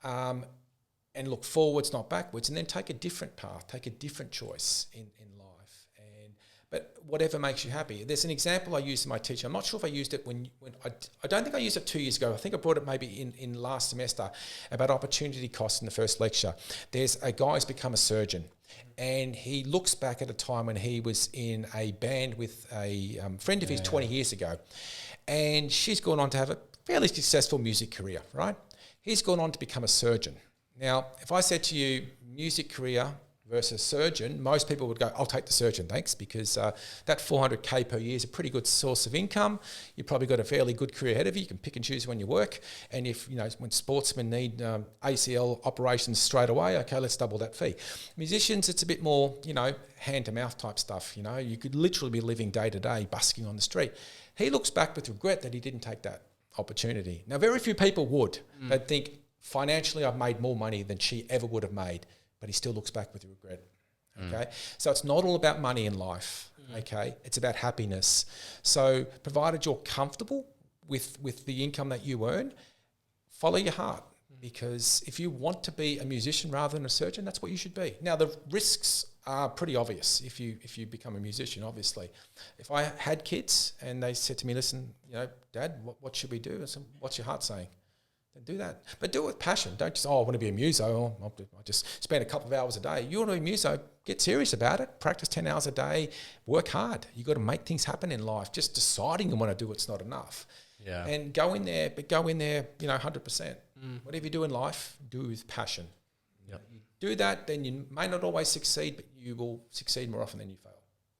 and look forwards, not backwards, and then take a different path, take a different choice in life. But whatever makes you happy. There's an example I used in my teaching. I'm not sure if I used it when I don't think I used it 2 years ago. I think I brought it maybe in last semester about opportunity costs in the first lecture. There's a guy who's become a surgeon, and he looks back at a time when he was in a band with a friend of his 20 years ago, and she's gone on to have a fairly successful music career, right? He's gone on to become a surgeon. Now, if I said to you, music career versus surgeon, most people would go, I'll take the surgeon, thanks, because that 400K per year is a pretty good source of income. You've probably got a fairly good career ahead of you. You can pick and choose when you work. And if, you know, when sportsmen need ACL operations straight away, okay, let's double that fee. Musicians, it's a bit more, you know, hand-to-mouth type stuff, you know. You could literally be living day to day, busking on the street. He looks back with regret that he didn't take that opportunity. Now, very few people would. They'd think, financially, I've made more money than she ever would have made, but he still looks back with regret. Okay, so it's not all about money in life. Okay, it's about happiness. So, provided you're comfortable with the income that you earn, follow your heart. Because if you want to be a musician rather than a surgeon, that's what you should be. Now, the risks are pretty obvious if you become a musician, obviously. If I had kids and they said to me, listen, Dad, what should we do? I said, what's your heart saying? Then do that. But do it with passion. Don't just, I want to be a muso. I just spend a couple of hours a day. You want to be a muso, get serious about it. Practice 10 hours a day. Work hard. You got to make things happen in life. Just deciding you want to do it's not enough. Yeah. And go in there, 100%. Whatever you do in life, do with passion. Yep. You do that, then you may not always succeed, but you will succeed more often than you fail.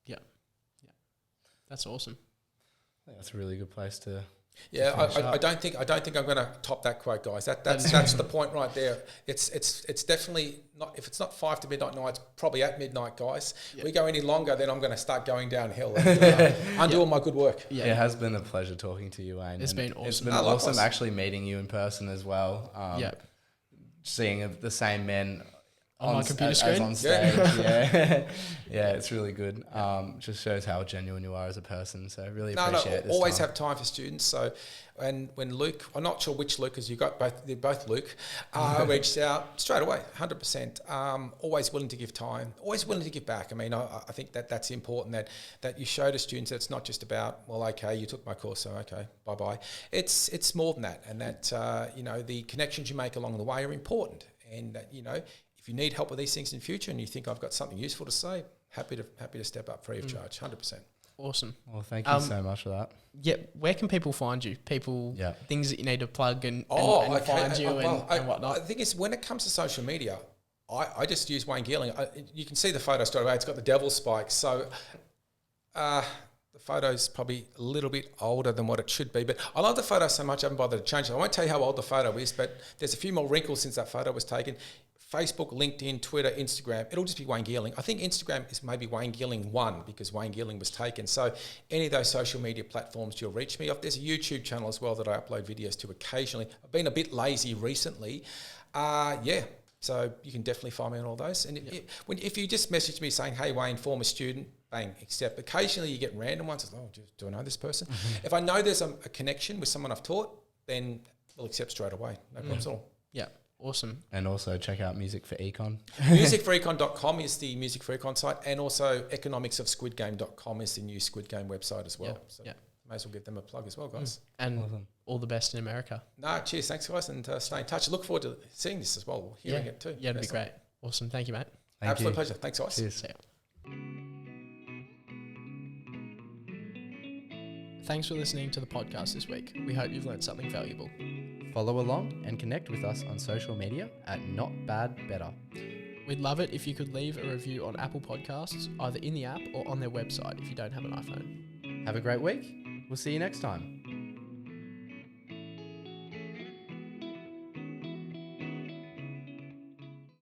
Yeah. That's awesome. I think that's a really good place to. Yeah, I don't think I'm going to top that quote, guys. That's the point right there. It's definitely not. If it's not 5 to midnight night, it's probably at midnight, guys. If we go any longer, then I'm going to start going downhill. Undo all my good work. Yeah, it has been a pleasure talking to you, Wayne. It's been awesome. It's been awesome actually meeting you in person as well. Seeing the same men on my computer screen on stage. Yeah, it's really good. Just shows how genuine you are as a person. So I really appreciate this. Always have time for students. So, and when Luke, I'm not sure which Luke, because you got both. They're both Luke. Reached out straight away, 100%. Always willing to give time. Always willing to give back. I mean, I think that's important. That you show to students that it's not just about, well, okay, you took my course, so okay, bye bye. It's more than that, and that the connections you make along the way are important, and that if you need help with these things in future and you think I've got something useful to say, happy to step up free of charge, 100%. Awesome. Well, thank you so much for that. Yeah, where can people find you? Things that you need to plug and find you and whatnot. The thing is, when it comes to social media, I just use Wayne Geerling. You can see the photo straight away. It's got the devil spikes. So the photo's probably a little bit older than what it should be. But I love the photo so much I haven't bothered to change it. I won't tell you how old the photo is, but there's a few more wrinkles since that photo was taken. Facebook, LinkedIn, Twitter, Instagram, it'll just be Wayne Geerling. I think Instagram is maybe Wayne Geerling 1 because Wayne Geerling was taken. So any of those social media platforms, you'll reach me. There's a YouTube channel as well that I upload videos to occasionally. I've been a bit lazy recently. So you can definitely find me on all those. And if you just message me saying, hey, Wayne, former student, bang, accept. Occasionally you get random ones. Do I know this person? If I know there's a connection with someone I've taught, then we'll accept straight away. No problems at all. Yeah. Awesome. And also check out Music for Econ. Musicforecon.com is the Music for Econ site, and also economicsofsquidgame.com is the new Squid Game website as well. May as well give them a plug as well, guys. And all the best in America. Cheers. Thanks, guys, and stay in touch. I look forward to seeing this as well, hearing it too. Yeah, it'll be great. Awesome. Thank you, mate. Absolute pleasure. Thanks, guys. Cheers. Thanks for listening to the podcast this week. We hope you've learned something valuable. Follow along and connect with us on social media at Not Bad Better. We'd love it if you could leave a review on Apple Podcasts, either in the app or on their website if you don't have an iPhone. Have a great week. We'll see you next time.